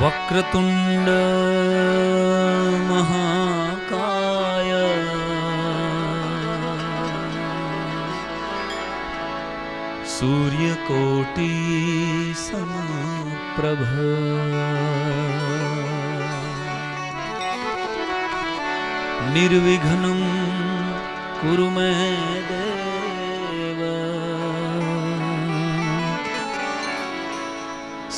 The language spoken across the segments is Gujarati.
વક્રતુંડ મહાકાય સૂર્યકોટી સમપ્રભ નિર્વિઘ્નં કુરુ મે દેવ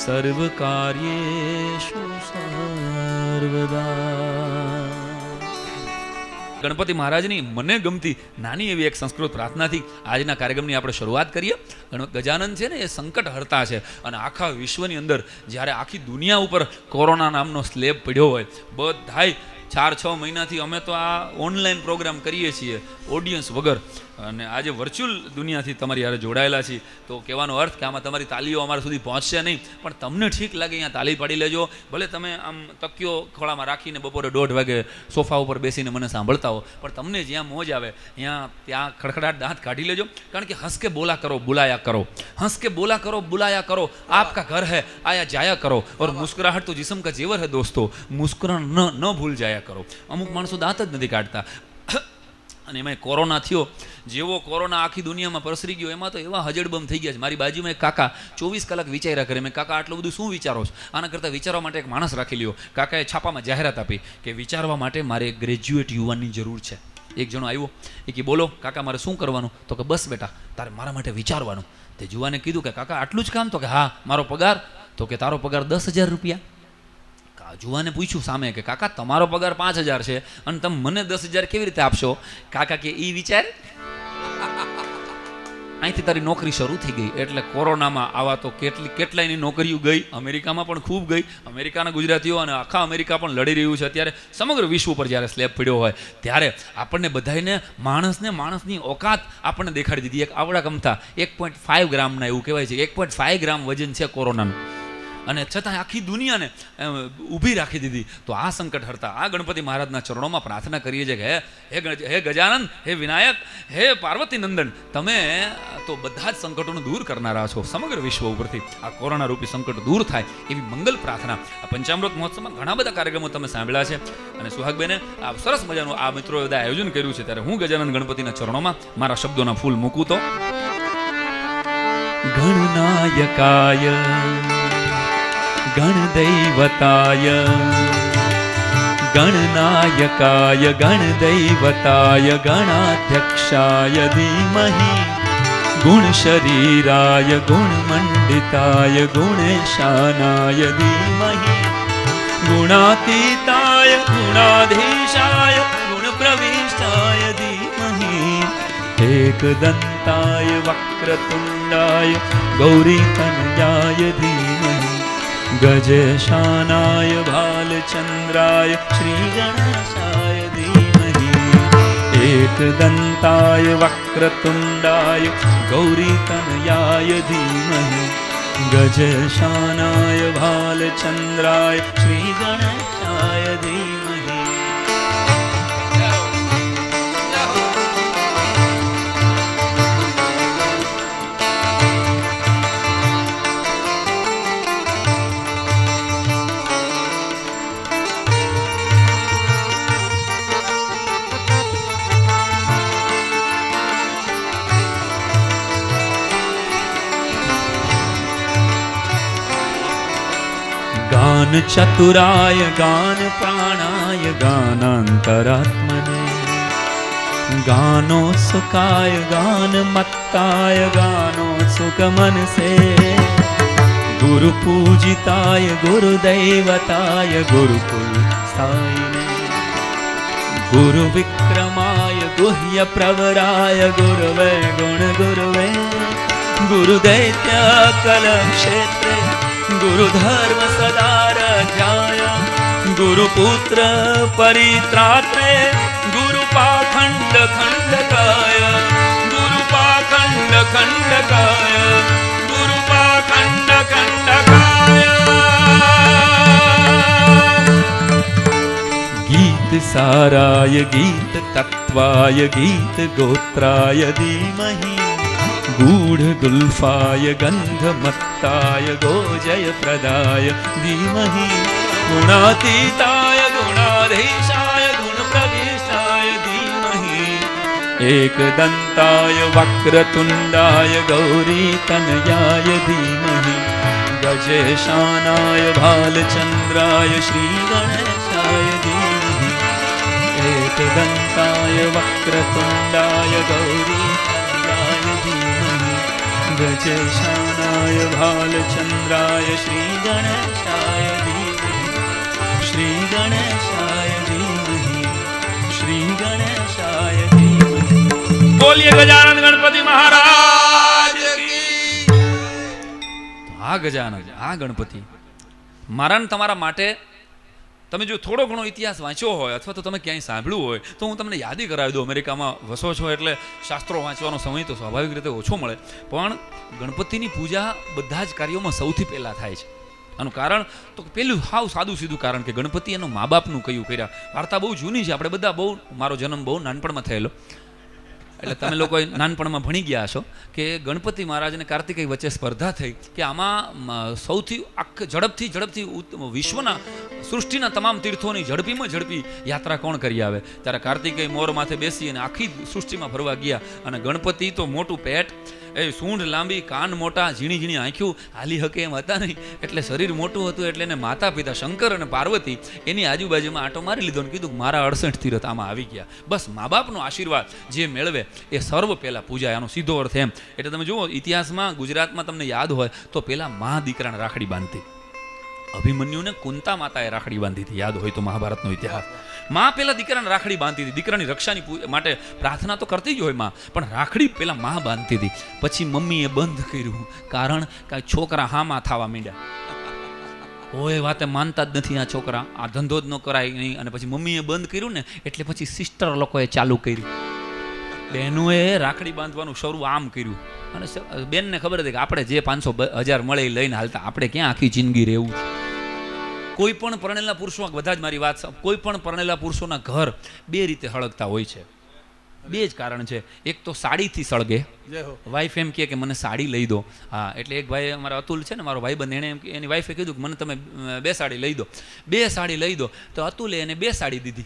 સર્વકાર્યેષુ સર્વદા. ગણપતિ મહારાજની મને ગમતી નાની એવી એક સંસ્કૃત પ્રાર્થનાથી આજના કાર્યક્રમની આપણે શરૂઆત કરીએ. ગજાનન છે ને એ સંકટ હરતા છે, અને આખા વિશ્વની અંદર જ્યારે આખી દુનિયા ઉપર કોરોના નામનો સ્લેબ પડ્યો હોય, બધાય 4-6 મહિનાથી અમે તો આ ઓનલાઈન પ્રોગ્રામ કરીએ છીએ ઓડિયન્સ વગર, અને આજે વર્ચ્યુઅલ દુનિયાથી તમારી યારે જોડાયેલા છીએ. તો કહેવાનો અર્થ કે આમાં તમારી તાલીઓ અમારા સુધી પહોંચશે નહીં, પણ તમને ઠીક લાગે અહીંયા તાલી પાડી લેજો. ભલે તમે આમ તકિયો ખોળામાં રાખીને બપોરે 1:30 વાગે સોફા ઉપર બેસીને મને સાંભળતા હો, પણ તમને જ્યાં મોજ આવે ત્યાં ખડખડાટ દાંત કાઢી લેજો. કારણ કે હંસ કે બોલા કરો બુલાયા કરો, હંસ કે બોલા કરો બુલાયા કરો, આપકા ઘર હૈ આયા જાયા કરો, और मुस्कुराहट तो जिस्म का जेवर है दोस्तों, मुस्कुराना न भूल जाया કરો. અમુક માણસો દાંત જ નથી કાઢતા. અને એમાં કોરોના થયો, જેવો કોરોના આખી દુનિયામાં પ્રસરી ગયો, એમાં તો એવા હજડબમ થઈ ગયા છે. મારી બાજુમાં એક કાકા 24 કલાક વિચાર્યા કરે. મેં કાકા આટલું બધું શું વિચારો છો? આના કરતાં વિચારવા માટે એક માણસ રાખી લ્યો. કાકાએ છાપામાં જાહેરાત આપી કે વિચારવા માટે મારે એક ગ્રેજ્યુએટ યુવાનની જરૂર છે. એક જણો આવ્યો, એ કે બોલો કાકા મારે શું કરવાનું? તો કે બસ બેટા તારે મારા માટે વિચારવાનું. તે યુવાને કીધું કે કાકા આટલું જ કામ? તો કે હા. મારો પગાર? તો કે તારો પગાર 10,000 રૂપિયા. જુવાને પૂછ્યું સામે કે કાકા તમારો પગાર 5,000 છે અને તમે મને 10,000 કેવી રીતે આપશો? કાકા કે ઈ વિચાર અહીંથી તારી નોકરી શરૂ થઈ ગઈ. એટલે કોરોનામાં આવા તો કેટલાયની નોકરીઓ ગઈ. અમેરિકામાં પણ ખૂબ ગઈ. અમેરિકાના ગુજરાતીઓ અને આખા અમેરિકા પણ લડી રહ્યું છે અત્યારે. સમગ્ર વિશ્વ ઉપર જ્યારે સ્લેબ પડ્યો હોય ત્યારે આપણને બધાને માણસની ઓકાત આપણને દેખાડી દીધી. એક આવડા ગમતા 1.5 ગ્રામના એવું કહેવાય છે, 1.5 ગ્રામ વજન છે કોરોનાનું, અને છતાં આખી દુનિયાને ઊભી રાખી દીધી. તો આ સંકટ હરતા આ ગણપતિ મહારાજના ચરણોમાં પ્રાર્થના કરીએ છીએ કે હે ગજાનન, હે વિનાયક, હે પાર્વતી નંદન, તમે તો બધા જ સંકટોને દૂર કરનારા છો. સમગ્ર વિશ્વ ઉપરથી આ કોરોના રૂપી સંકટ દૂર થાય એવી મંગલ પ્રાર્થના. આ પંચામૃત મહોત્સવમાં ઘણા બધા કાર્યક્રમો તમે સાંભળ્યા છે, અને સુહાગબેને આ સરસ મજાનું આ મિત્રોએ બધા આયોજન કર્યું છે. ત્યારે હું ગજાનન ગણપતિના ચરણોમાં મારા શબ્દોના ફૂલ મૂકું તો ગણનાયકાય गणदैवताय गणनायकाय गणदैवताय गणाध्यक्षाय धीमहि गुणशरीराय गुणमण्डिताय गुणेशानाय धीमहि गुणातीताय गुणाधीशाय गुणप्रविष्टाय धीमहि एकदन्ताय वक्रतुण्डाय गौरीतनयाय धीमहि गजेशानाय भालचन्द्राय श्रीगणेशाय धीमहि एकदन्ताय वक्रतुण्डाय गौरीतनयाय धीमहि गजेशानाय भालचन्द्राय श्रीगणेशाय धीमहि. गान चतुराय गान प्राणाय गानांतरात्मने गानो सुखाय गान मत्ताय गानो सुखमन से गुरु पूजिताय गुरुदैवताय गुरुकुल स्थायिने गुरु विक्रमाय गुह्य प्रवराय गुरुवे गुण गुरुवे गुरुदैत्य कल क्षेत्रे गुरुधर्म सदाराध्याय गुरुपुत्र परित्रात्रे गुरुपाखंड खंडकाय गुरुपाखंड खंडकाय गुरुपाखंड खंडकाय. गीत साराय गीत तत्वाय गीत गोत्राय धीमहि गूढगुल्फाय गन्धमत्ताय गोजयप्रदाय धीमहि गुणातीताय गुणाधीशाय गुणप्रविष्टाय धीमहि एकदन्ताय वक्रतुण्डाय गौरीतनयाय धीमहि गजेशानाय भालचन्द्राय श्रीगणेशाय धीमहि एकदन्ताय वक्रतुण्डाय गौरीतनयाय धीमहि गजेशानाय भालचन्द्राय श्रीगणेशाय धीमहि श्रीगणेशाय धीमहि श्रीगणेशाय धीमहि। बोलिए गजानन गणपति महाराज की। આ ગજાનન, આ ગણપતિ મારા ને તમારા માટે તમે જો થોડો ઘણો ઇતિહાસ વાંચ્યો હોય અથવા તો તમે ક્યાંય સાંભળ્યું હોય તો હું તમને યાદી કરાવી દઉં. અમેરિકામાં વસો છો એટલે શાસ્ત્રો વાંચવાનો સમય તો સ્વાભાવિક રીતે ઓછો મળે, પણ ગણપતિની પૂજા બધા જ કાર્યોમાં સૌથી પહેલાં થાય છે. આનું કારણ તો પેલું હાવ સાદું સીધું કારણ કે ગણપતિ એનો મા બાપનું કયું કર્યા. વાર્તા બહુ જૂની છે, આપણે બધા બહુ, મારો જન્મ બહુ નાનપણમાં થયેલો એટલે તમે લોકો નાનપણમાં ભણી ગયા છો કે ગણપતિ મહારાજ અને કાર્તિકેય વચ્ચે સ્પર્ધા થઈ કે આમાં સૌથી ઝડપથી વિશ્વના સૃષ્ટિના તમામ તીર્થોની ઝડપીમાં ઝડપી યાત્રા કોણ કરી આવે. ત્યારે કાર્તિકેય મોર માથે બેસી અને આખી સૃષ્ટિમાં ફરવા ગયા અને ગણપતિ તો મોટું પેટ, એ સૂંઢ લાંબી, કાન મોટા, ઝીણી ઝીણી આંખ્યું, હાલી હકે એમ હતા નહીં, એટલે શરીર મોટું હતું એટલે એને માતા પિતા શંકર અને પાર્વતી એની આજુબાજુમાં આંટો મારી લીધો અને કીધું મારા 68 તીરથ આમાં આવી ગયા. બસ મા બાપનો આશીર્વાદ જે મેળવે એ સર્વ પહેલાં પૂજાય, આનો સીધો અર્થ એમ. એટલે તમે જુઓ ઇતિહાસમાં ગુજરાતમાં તમને યાદ હોય તો પહેલાં મા દીકરાને રાખડી બાંધતી. અભિમન્યુને કુંતા માતાએ રાખડી બાંધી હતી, યાદ હોય તો મહાભારતનો ઇતિહાસ. માં પહેલા દીકરાને રાખડી બાંધતી હતી, દીકરાની રક્ષાની માટે પ્રાર્થના તો કરતી જ હોય માં, પણ રાખડી પહેલા માં બાંધતી હતી. પછી મમ્મીએ બંધ કર્યું, કારણ કે છોકરા હામાં થવા માંડ્યા. કોઈ વાતે માનતા જ નથી આ છોકરા, આ ધંધો જ ન કરાય નહીં. અને પછી મમ્મીએ બંધ કર્યું ને એટલે પછી સિસ્ટર લોકોએ ચાલુ કર્યું, બહેનોએ રાખડી બાંધવાનું શરૂ આમ કર્યું. અને બેનને ખબર હતી કે આપણે જે 500,000 મળે એ લઈને હાલતા, આપણે ક્યાં આખી જિંદગી રહેવું છે. કોઈ પણ પરણેલા પુરુષો, બધા જ મારી વાત, કોઈ પણ પરણેલા પુરુષોના ઘર બે રીતે સળગતા હોય છે. બે જ કારણ છે. એક તો સાડીથી સળગે, વાઈફ એમ કહે કે મને સાડી લઈ દો. હા, એટલે એક ભાઈ અમારા અતુલ છે ને, મારો ભાઈબંધ, એને એમ એની વાઈફે કીધું કે મને તમે 2 સાડી લઈ દો. 2 સાડી લઈ દો તો અતુલે એને 2 સાડી દીધી.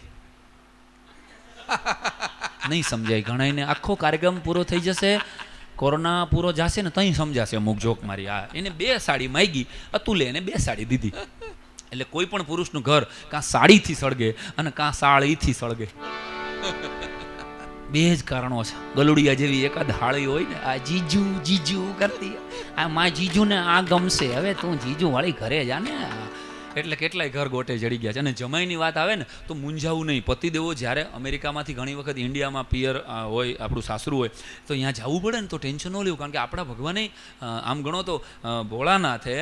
નહીં સમજાય ઘણાને. આખો કાર્યક્રમ પૂરો થઈ જશે, કોરોના પૂરો જશે ને તઈ સમજાશે અમુક જોક મારી. આ એને 2 સાડી માંગી, અતુલે એને 2 સાડી દીધી. એટલે કોઈ પણ પુરુષનું ઘર કાં સાડીથી સળગે અને કાં સાળીથી સળગે. બે જ કારણો છે. ગલુડિયા જેવી એકાદ હાળી હોય ને, આ જીજુ જીજુ કરતી, આ મા જીજુને આ ગમશે, હવે તું જીજુ વાળી ઘરે જા ને. એટલે કેટલાય ઘર ગોટે જડી ગયા છે. અને જમાઈની વાત આવે ને તો મૂંઝાવું નહીં. પતિદેવો જ્યારે અમેરિકામાંથી ઘણી વખત ઇન્ડિયામાં પિયર હોય, આપણું સાસરું હોય, તો અહીંયા જવું પડે ને તો ટેન્શન ન લેવું, કારણ કે આપણા ભગવાને આમ ગણો તો ભોળાનાથે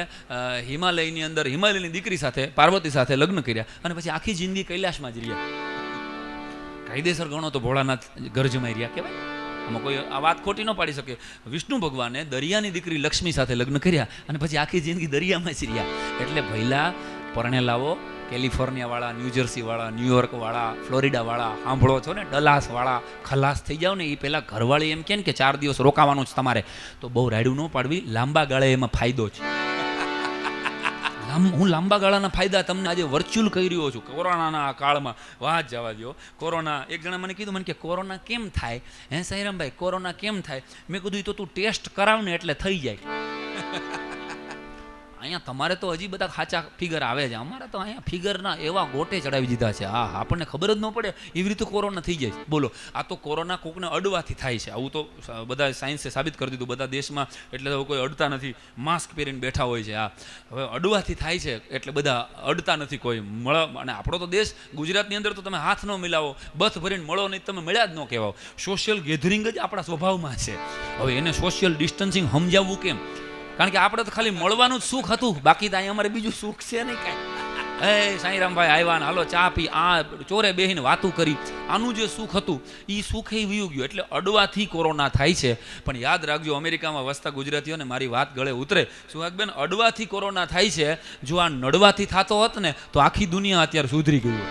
હિમાલયની અંદર હિમાલયની દીકરી સાથે, પાર્વતી સાથે લગ્ન કર્યા અને પછી આખી જિંદગી કૈલાશમાં જ રહ્યા. કાયદેસર ગણો તો ભોળાનાથ ઘર જમાઈ રહ્યા કહેવાય. આમાં કોઈ આ વાત ખોટી ન પાડી શકે. વિષ્ણુ ભગવાને દરિયાની દીકરી લક્ષ્મી સાથે લગ્ન કર્યા અને પછી આખી જિંદગી દરિયામાં જ રહ્યા. એટલે ભઈલા પરણેલાઓ, કેલિફોર્નિયાવાળા, ન્યૂજર્સીવાળા, ન્યુયોર્કવાળા, ફ્લોરિડાવાળા, સાંભળો છો ને, ડલાસવાળા, ખલાસ થઈ જાઓ ને એ પહેલાં ઘરવાળી એમ કહે ને કે 4 દિવસ રોકાવાનું જ તમારે, તો બહુ રાયડું ન પાડવી. લાંબા ગાળે એમાં ફાયદો છે. હું લાંબા ગાળાના ફાયદા તમને આજે વર્ચ્યુઅલ કહી રહ્યો છું. કોરોનાના કાળમાં વાત જવા દો. કોરોના, એક જણા મને કીધું, મને કે કોરોના કેમ થાય? હે સાઈરામભાઈ, કોરોના કેમ થાય? મેં કીધું તો તું ટેસ્ટ કરાવ ને એટલે થઈ જાય. અહીંયા તમારે તો હજી બધા ખાચા ફિગર આવે છે, અમારે તો અહીંયા ફિગરના એવા ગોટે ચડાવી દીધા છે. હા, આપણને ખબર જ ન પડે એવી રીતે કોરોના થઈ જાય. બોલો, આ તો કોરોના કોકને અડવાથી થાય છે. આવું તો બધા સાયન્સે સાબિત કરી દીધું. બધા દેશમાં એટલે કોઈ અડતા નથી, માસ્ક પહેરીને બેઠા હોય છે. હા, હવે અડવાથી થાય છે એટલે બધા અડતા નથી કોઈ. અને આપણો તો દેશ, ગુજરાતની અંદર તો તમે હાથ ન મિલાવો, બથ ભરીને મળો નહીં, તમે મળ્યા જ ન કહેવાઓ. સોશિયલ ગેધરિંગ જ આપણા સ્વભાવમાં છે. હવે એને સોશિયલ ડિસ્ટન્સિંગ સમજાવવું કેમ? કારણ કે આપણે તો ખાલી મળવાનું જ સુખ હતું, બાકી તો અહીંયા અમારે બીજું સુખ છે નહીં કાંઈ. એ સાંઈરામભાઈ આવ્યા ને હાલો ચા પી, આ ચોરે બેહીને વાતું કરી, આનું જે સુખ હતું એ સુખ એ વયું ગયું. એટલે અડવાથી કોરોના થાય છે. પણ યાદ રાખજો, અમેરિકામાં વસતા ગુજરાતીઓને મારી વાત ગળે ઉતરે. સુહાગબેન, અડવાથી કોરોના થાય છે. જો આ નડવાથી થતો હોત ને તો આખી દુનિયા અત્યારે સુધરી ગયું.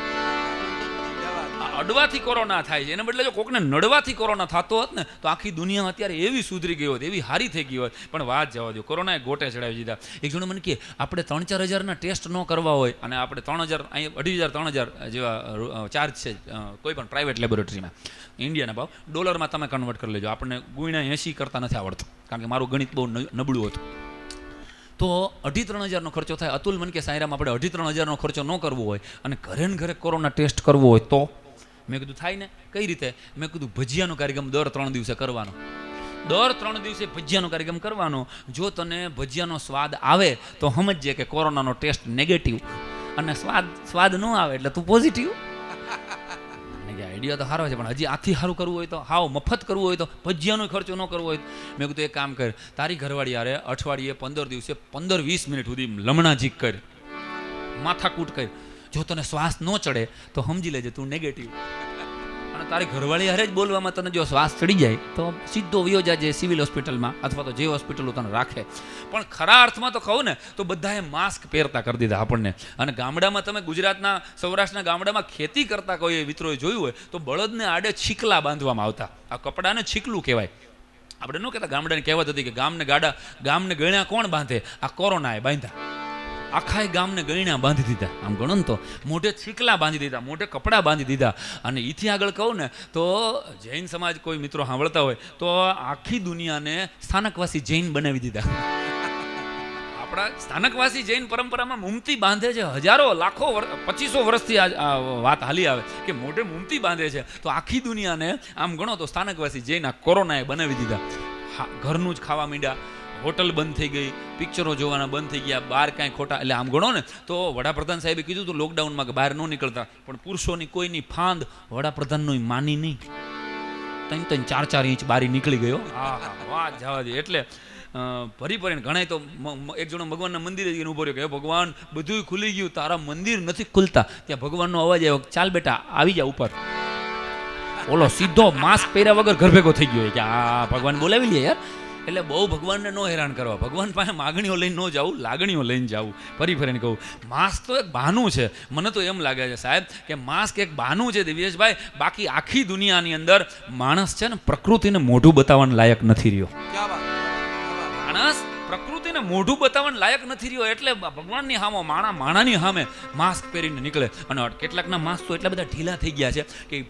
અડવાથી કોરોના થાય છે, એને બદલે જો કોકને નડવાથી કોરોના થતો હોત ને તો આખી દુનિયા અત્યારે એવી સુધરી ગઈ હોત, એવી હારી થઈ ગઈ હોત. પણ વાત જવા દો, કોરોનાએ ગોટે ચડાવી દીધા. એક જણો મને કહે આપણે 3-4 હજારના ટેસ્ટ ન કરવા હોય અને આપણે 3,000 અહીંયા 2,500-3,000 જેવા ચાર્જ છે કોઈ પણ પ્રાઇવેટ લેબોરેટરીમાં, ઇન્ડિયાના ભાવ ડોલરમાં તમે કન્વર્ટ કરી લેજો. આપણને ગુણ્યા 80 કરતાં નથી આવડતું, કારણ કે મારું ગણિત બહુ નબળું હતું. તો 2,500-3,000નો ખર્ચો થાય. અતુલ મને કે સાયરામ આપણે 2,500-3,000નો ખર્ચો ન કરવો હોય અને ઘરે ને ઘરે કોરોના ટેસ્ટ કરવો હોય તો મેં કીધું થાય ને. કઈ રીતે? મેં કીધું ભજીયાનો કાર્યક્રમ દર 3 દિવસે કરવાનો. દર 3 દિવસે ભજીયાનો કાર્યક્રમ કરવાનો. જો તને ભજીયાનો સ્વાદ આવે તો સમજજે કે કોરોનાનો ટેસ્ટ નેગેટિવ, અને સ્વાદ ન આવે એટલે તું પોઝિટિવ. આઈડિયા તો સારો છે, પણ હજી આથી સારું કરવું હોય તો, હાવ મફત કરવું હોય તો, ભજીયાનો ખર્ચો ન કરવો હોય. મેં કીધું એક કામ કર, તારી ઘરવાળી હારે અઠવાડિયે 15 દિવસે 15-20 મિનિટ સુધી લમણાજીક કર, માથાકૂટ કર. જો તને શ્વાસ ન ચડે તો સમજી લેજે તું નેગેટિવ. અને તારી ઘરવાળી હારે જ બોલવામાં તને જો શ્વાસ ચડી જાય તો સીધો વયો જાજે સિવિલ હોસ્પિટલમાં અથવા તો જે હોસ્પિટલો તને રાખે. પણ ખરા અર્થમાં તો કહું ને તો બધાએ માસ્ક પહેરતા કરી દીધા આપણને. અને ગામડામાં તમે ગુજરાતના સૌરાષ્ટ્રના ગામડામાં ખેતી કરતા કોઈ મિત્રોએ જોયું હોય તો બળદને આડે છીકલા બાંધવામાં આવતા. આ કપડાને છીકલું કહેવાય. આપણે ન કહેતા, ગામડાની કહેવત હતી કે ગામને ગણ્યા કોણ બાંધે? આ કોરોનાએ બાંધ્યા. આખા ગામને ગયણા બાંધી દીધા. આમ ગણો ને તો મોઢે છીકલા બાંધી દીધા, મોઢે કપડાં બાંધી દીધા. અને એથી આગળ કહું ને તો જૈન સમાજ કોઈ મિત્રો સાંભળતા હોય તો આખી દુનિયાને સ્થાનકવાસી જૈન બનાવી દીધા. આપણા સ્થાનકવાસી જૈન પરંપરામાં મુમતી બાંધે છે. હજારો લાખો 2500 વર્ષથી આ વાત હાલી આવે કે મોઢે મુમતી બાંધે છે. તો આખી દુનિયાને આમ ગણો તો સ્થાનકવાસી જૈન આ કોરોનાએ બનાવી દીધા. ઘરનું જ ખાવા માંડ્યા, હોટલ બંધ થઈ ગઈ, પિક્ચરો જોવાના બંધ થઈ ગયા, બહાર કાંઈ ખોટા. એટલે આમ ગણો ને તો વડાપ્રધાન સાહેબે કીધું હતું લોકડાઉનમાં કે બહાર ન નીકળતા, પણ પુરુષોની કોઈની ફાંદ વડાપ્રધાનનું માની નહીં. 3-4 ઇંચ બારી નીકળી ગયો. હા વાત જવા દે. એટલે ભરીને ઘણા તો એક જણો ભગવાનના મંદિરે જઈને ઉભો રહ્યો કે ભગવાન બધું ખુલી ગયું, તારા મંદિર નથી ખુલતા. ત્યાં ભગવાનનો અવાજ આવ્યો, ચાલ બેટા આવી જા ઉપર. ઓલો સીધો માસ્ક પહેર્યા વગર ઘર ભેગો થઈ ગયો કે આ ભગવાન બોલાવી લે યાર. એટલે બહુ ભગવાનને ન હેરાન કરવા, ભગવાન પાસે માગણીઓ લઈને ન જાવું, લાગણીઓ લઈને જાવું. ફરીને કહું, માસ્ક તો એક બહાનું છે. મને તો એમ લાગે છે સાહેબ કે માસ્ક એક બહાનું છે દિવ્યેશભાઈ. બાકી આખી દુનિયાની અંદર માણસ છે ને પ્રકૃતિને મોઢું બતાવવાનું લાયક નથી રહ્યો. માણસ પ્રકૃતિને મોઢું બતાવવાનું લાયક નથી રહ્યો. એટલે ભગવાનની સામે માણાની સામે માસ્ક પહેરીને નીકળે. અને કેટલાકના માસ્ક તો એટલા બધા ઢીલા થઈ ગયા છે કે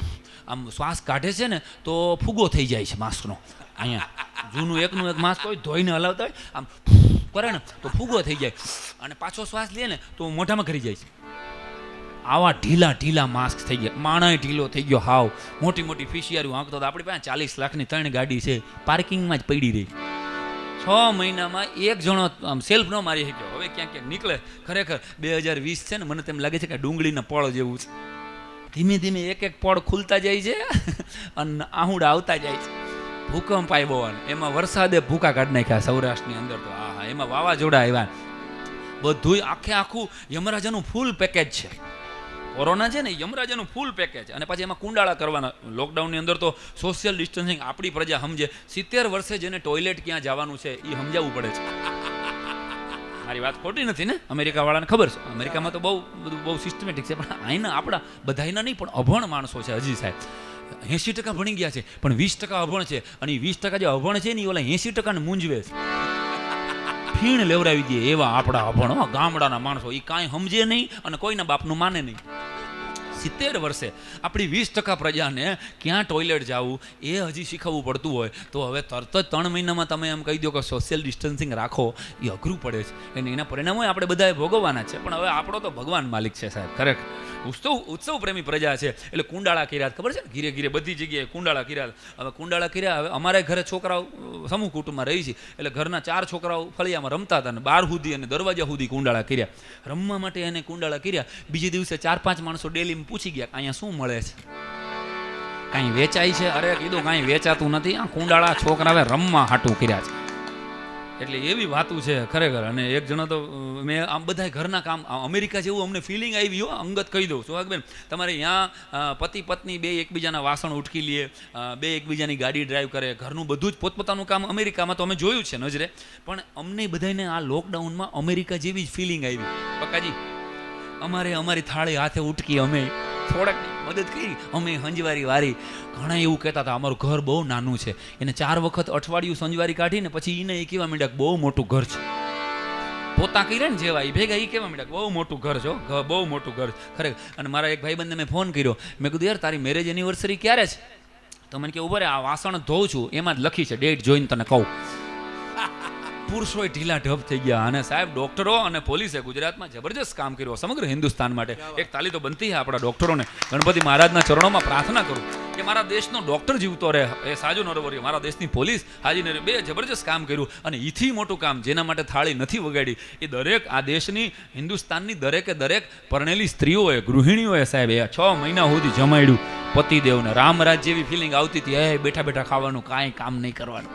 આમ શ્વાસ કાઢે છે ને તો ફૂગો થઈ જાય છે માસ્કનો. અહીંયા જૂનું એકનું એક માસ્ક હોય, ધોઈને હલાવતા હોય, આમ કરે ને તો ફૂગો થઈ જાય. અને પાછો શ્વાસ લે ને તો મોઢામાં કરી જાય છે. આવા ઢીલા માસ્ક થઈ ગયા. માણાય ઢીલો થઈ ગયો હાવ. મોટી ફિશિયારીઓ આંકતો તો આપણી પાસે 40 લાખની 3 ગાડી છે, પાર્કિંગમાં જ પડી રહી. 6 મહિનામાં એક જણો આમ સેલ્ફ ન મારી શક્યો. હવે ક્યાંક નીકળે. ખરેખર 2020 છે ને, મને તેમ લાગે છે કે ડુંગળીના પળ જેવું છે. ધીમે એક પળ ખુલતા જાય છે અને આહુડા આવતા જાય છે. ભૂકંપ આવ્યો, એમાં વરસાદે ભૂકા કાઢી નાખ્યા સૌરાષ્ટ્રની અંદર. તો એમાં વાવાઝોડા આવ્યા. બધું આખું યમરાજાનું ફૂલ પેકેજ છે. કોરોના છે ને યમરાજાનું ફૂલ પેકેજ. અને પછી એમાં કુંડાળા કરવાના. લોકડાઉનની અંદર તો સોશિયલ ડિસ્ટન્સિંગ આપણી પ્રજા સમજે. 70 વર્ષે જેને ટોયલેટ ક્યાં જવાનું છે એ સમજાવવું પડે છે. મારી વાત ખોટી નથી ને? અમેરિકા વાળાને ખબર છે. અમેરિકામાં તો બહુ સિસ્ટમેટિક છે. પણ અહીંના આપણા બધાના નહીં, પણ અભણ માણસો છે હજી સાહેબ. 80% ભણી ગયા છે પણ 20% અભણ છે. અને 20% જે અભણ છે ને એ ઓલા 80%ને મૂંઝવે છે. ફીણ લેવડાવી દે એવા આપણા અભણ ગામડાના માણસો. એ કાંઈ સમજે નહીં અને કોઈના બાપનું માને નહીં. 70 વર્ષે આપણી 20% પ્રજાને ક્યાં ટોયલેટ જવું એ હજી શીખવવું પડતું હોય તો હવે તરત જ 3 મહિનામાં તમે એમ કહી દો કે સોશિયલ ડિસ્ટન્સિંગ રાખો, એ અઘરું પડે છે. અને એના પરિણામો આપણે બધાએ ભોગવવાના છે. પણ હવે આપણો તો ભગવાન માલિક છે સાહેબ. ખરેખર ઉત્સવ પ્રેમી પ્રજા છે. એટલે કુંડાળા કર્યા ખબર છે ને, ઘીરે બધી જગ્યાએ કુંડાળા કર્યા. હવે કુંડાળા કર્યા. હવે અમારે ઘરે છોકરાઓ સમૂહ કુટુંબમાં રહી છે, એટલે ઘરના 4 છોકરાઓ ફળિયામાં રમતા હતા ને બહાર સુધી અને દરવાજા સુધી કુંડાળા કર્યા. રમવા માટે એને કુંડાળા કર્યા. બીજે દિવસે 4-5 માણસો ડેલી પૂછી ગયા અહીંયા શું મળે છે, કાંઈ વેચાય છે? અરે કીધું કાંઈ વેચાતું નથી, આ કુંડાળા છોકરાએ રમવા હાટું કર્યા છે. એટલે એવી વાતું છે ખરેખર. અને એક જણો તો મેં આમ બધા ઘરના કામ અમેરિકા જેવું અમને ફિલિંગ આવી હો. અંગત કહી દઉં સુહાગબેન, તમારે ત્યાં પતિ પત્ની બે એકબીજાના વાસણ ઉટકી લે, બે એકબીજાની ગાડી ડ્રાઈવ કરે, ઘરનું બધું જ પોતપોતાનું કામ અમેરિકામાં તો અમે જોયું છે નજરે. પણ અમને બધાને આ લોકડાઉનમાં અમેરિકા જેવી જ ફિલિંગ આવી. પક્કાજી અમારી થાળી હાથે ઉટકી અમે થોડાક મદદ કરી. અમે સંજવારી વારી. ઘણા એવું કહેતા હતા અમારું ઘર બહુ નાનું છે, એને 4 વખત અઠવાડિયું સંજવારી કાઢીને પછી એને એ કહેવા માંડ્યા બહુ મોટું ઘર છે. પોતા કર્યા ને જેવા એ ભેગા એ કહેવા માંડ્યા બહુ મોટું ઘર છે, બહુ મોટું ઘર ખરેખર. અને મારા એક ભાઈબંધને મેં ફોન કર્યો, મેં કીધું યાર તારી મેરેજ એનિવર્સરી ક્યારે છે? તો મને કે ઉભા રે, આ વાસણ ધોઉં છું એમાં જ લખી છે, ડેટ જોઈને તને કહું. પુરુષોય ઢીલા ઢબ થઈ ગયા. અને સાહેબ ડોક્ટરો અને પોલીસે ગુજરાતમાં જબરજસ્ત કામ કર્યું સમગ્ર હિન્દુસ્તાન માટે. એક તાલી તો બનતી છે આપણા ડોક્ટરોને. ગણપતિ મહારાજના ચરણોમાં પ્રાર્થના કરું કે મારા દેશનો ડોક્ટર જીવતો રહે, એ સાજો નરવરી, મારા દેશની પોલીસ હાજી નરે, બે જબરજસ્ત કામ કર્યું. અને એથી મોટું કામ જેના માટે થાળી નથી વગાડી, એ દરેક આ દેશની હિન્દુસ્તાનની દરેકે દરેક પરણેલી સ્ત્રીઓએ, ગૃહિણીઓએ સાહેબ એ 6 મહિના સુધી જમાડ્યું પતિદેવને. રામરાજ જેવી ફિલિંગ આવતી હતી, એ બેઠા બેઠા ખાવાનું, કાંઈ કામ નહીં કરવાનું.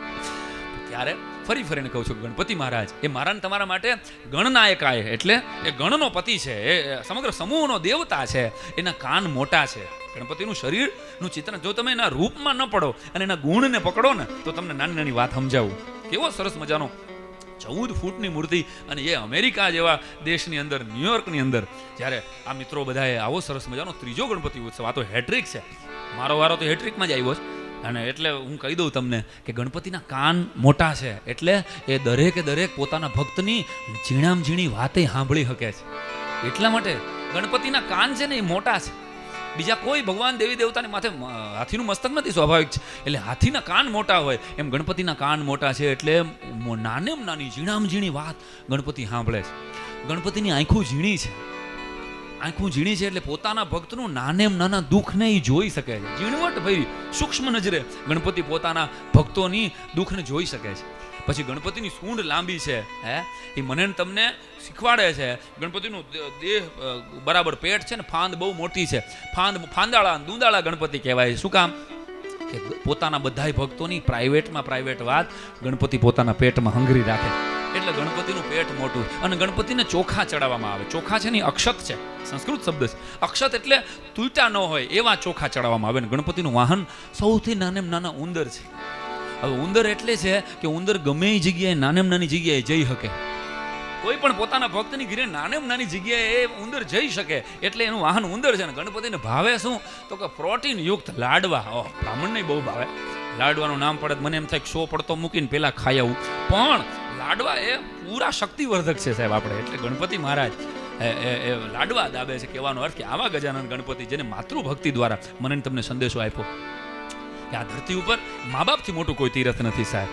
ત્યારે ફરી ફરીને કહું છું, ગણપતિ મહારાજ એ મારા ને તમારા માટે ગણનાયક આય, એટલે એ ગણનો પતિ છે, એ સમગ્ર સમૂહનો દેવતા છે. એના કાન મોટા છે. ગણપતિનું શરીરનું ચિત્ર જો તમે એના રૂપમાં ન પડો અને એના ગુણને પકડો ને તો તમને નાની નાની વાત સમજાવું. કેવો સરસ મજાનો 14 ફૂટની મૂર્તિ. અને એ અમેરિકા જેવા દેશની અંદર, ન્યુયોર્કની અંદર જ્યારે આ મિત્રો બધાએ આવો સરસ મજાનો 3જો ગણપતિ ઉત્સવ, આ તો હેટ્રિક છે, મારો વારો તો હેટ્રિકમાં જ આવ્યો છે. અને એટલે હું કહી દઉં તમને કે ગણપતિના કાન મોટા છે, એટલે એ દરેકે દરેક પોતાના ભક્તની ઝીણામ ઝીણી વાતે સાંભળી શકે છે. એટલા માટે ગણપતિના કાન છે ને એ મોટા છે. બીજા કોઈ ભગવાન દેવી દેવતાની માથે હાથીનું મસ્તક નથી, સ્વાભાવિક છે. એટલે હાથીના કાન મોટા હોય એમ ગણપતિના કાન મોટા છે, એટલે નાનેમ નાની ઝીણામ ઝીણી વાત ગણપતિ સાંભળે છે. ગણપતિની આંખો ઝીણી છે, આંખું ઝીણી છે, એટલે પોતાના ભક્તનું નાનેમ નાના દુઃખને એ જોઈ શકે છે. ઝીણવટ ભાઈ સૂક્ષ્મ નજરે ગણપતિ પોતાના ભક્તોની દુઃખને જોઈ શકે છે. પછી ગણપતિની સૂંઢ લાંબી છે, એ મને તમને શીખવાડે છે. ગણપતિનું દેહ બરાબર પેટ છે ને, ફાંદ બહુ મોટી છે. ફાંદાળા દૂંદાળા ગણપતિ કહેવાય. શું કામ? કે પોતાના બધાય ભક્તોની પ્રાઇવેટમાં પ્રાઇવેટ વાત ગણપતિ પોતાના પેટમાં હંગરી રાખે, એટલે ગણપતિનું પેટ મોટું. અને ગણપતિને ચોખા ચડાવવામાં આવે. ચોખા છે ને અક્ષત છે, સંસ્કૃત શબ્દ છે. અક્ષત એટલે તૂટા ન હોય એવા ચોખા ચડાવવામાં આવે. ગણપતિનું વાહન સૌથી નાનેમ નાના ઉંદર છે. હવે ઉંદર એટલે છે કે ઉંદર ગમે એ જગ્યાએ નાનેમ નાની જગ્યાએ જઈ શકે. કોઈ પણ પોતાના ભક્તની ઘરે નાનેમ નાની જગ્યાએ ઉંદર જઈ શકે, એટલે એનું વાહન ઉંદર છે. ને ગણપતિને ભાવે શું? તો કે પ્રોટીન યુક્ત લાડવા. બ્રાહ્મણને બહુ ભાવે. લાડવાનું નામ પડે મને એમ થાય 100 પડતો મૂકીને પેલા ખાઈ આવું, પણ લાડવા એ પૂરા શક્તિવર્ધક છે સાહેબ આપણે. એટલે ગણપતિ મહારાજ એ લાડવા દાબે છે. કહેવાનો અર્થ કે આવા ગજાનન ગણપતિ જેને માતૃભક્તિ દ્વારા મને તમને સંદેશો આપ્યો કે આ ધરતી ઉપર મા બાપથી મોટું કોઈ તીર્થ નથી સાહેબ.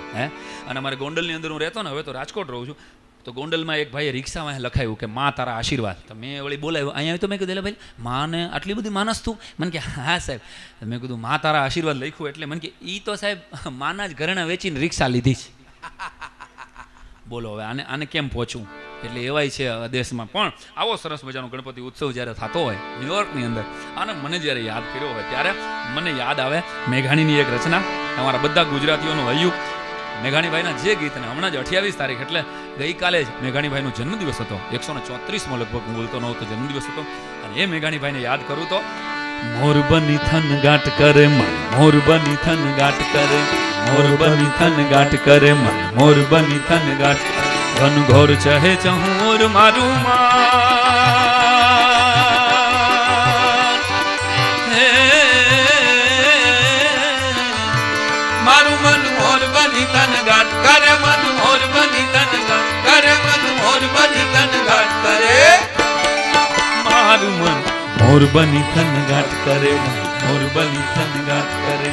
અને અમારે ગોંડલની અંદર હું રહેતો ને, હવે તો રાજકોટ રહું છું, તો ગોંડલમાં એક ભાઈએ રિક્ષામાં લખાયું કે માં તારા આશીર્વાદ. તો મેં વળી બોલાવ્યું અહીંયા, તો મેં કીધું ભાઈ માને આટલી બધી માનસ તું? મને કે હા સાહેબ. મેં કીધું માં તારા આશીર્વાદ લખ્યું એટલે મને કે એ તો સાહેબ માના જ ઘરેણા વેચીને રિક્ષા લીધી છે. બોલો હવે આને કેમ પહોંચવું? એટલે એવાય છે દેશમાં. પણ આવો સરસ મજાનો ગણપતિ ઉત્સવ જ્યારે થતો હોય ન્યુયોર્કની અંદર, અને મને જ્યારે યાદ કર્યો હોય ત્યારે મને યાદ આવે મેઘાણીની એક રચના. તમારા બધા ગુજરાતીઓનું હૈયું મેઘાણીભાઈના જે ગીતને હમણાં જ 28 તારીખ એટલે ગઈકાલે જ મેઘાણીભાઈનો જન્મદિવસ હતો. 134મો લગભગ હું બોલતો નહોતો જન્મદિવસ હતો. અને એ મેઘાણીભાઈને યાદ કરું તો મોર બની થન ગાંઠ કરે મન, મોર બની થન ગાંઠ કરે, મોર બની થન ગાંઠ કરે મન, મોર બની થન ગાંઠ ઘન ઘોર ચહે ચહુર મારું મારું મન મોર બની તન ગાંઠ કરે, મન મોર બની તન ગાંઠ કરે, મન મોર બની તન ગાંઠ કરે, મારું મન મોર બની થન ગાંઠ કરે, મોર બની થન ગાંઠ કરે,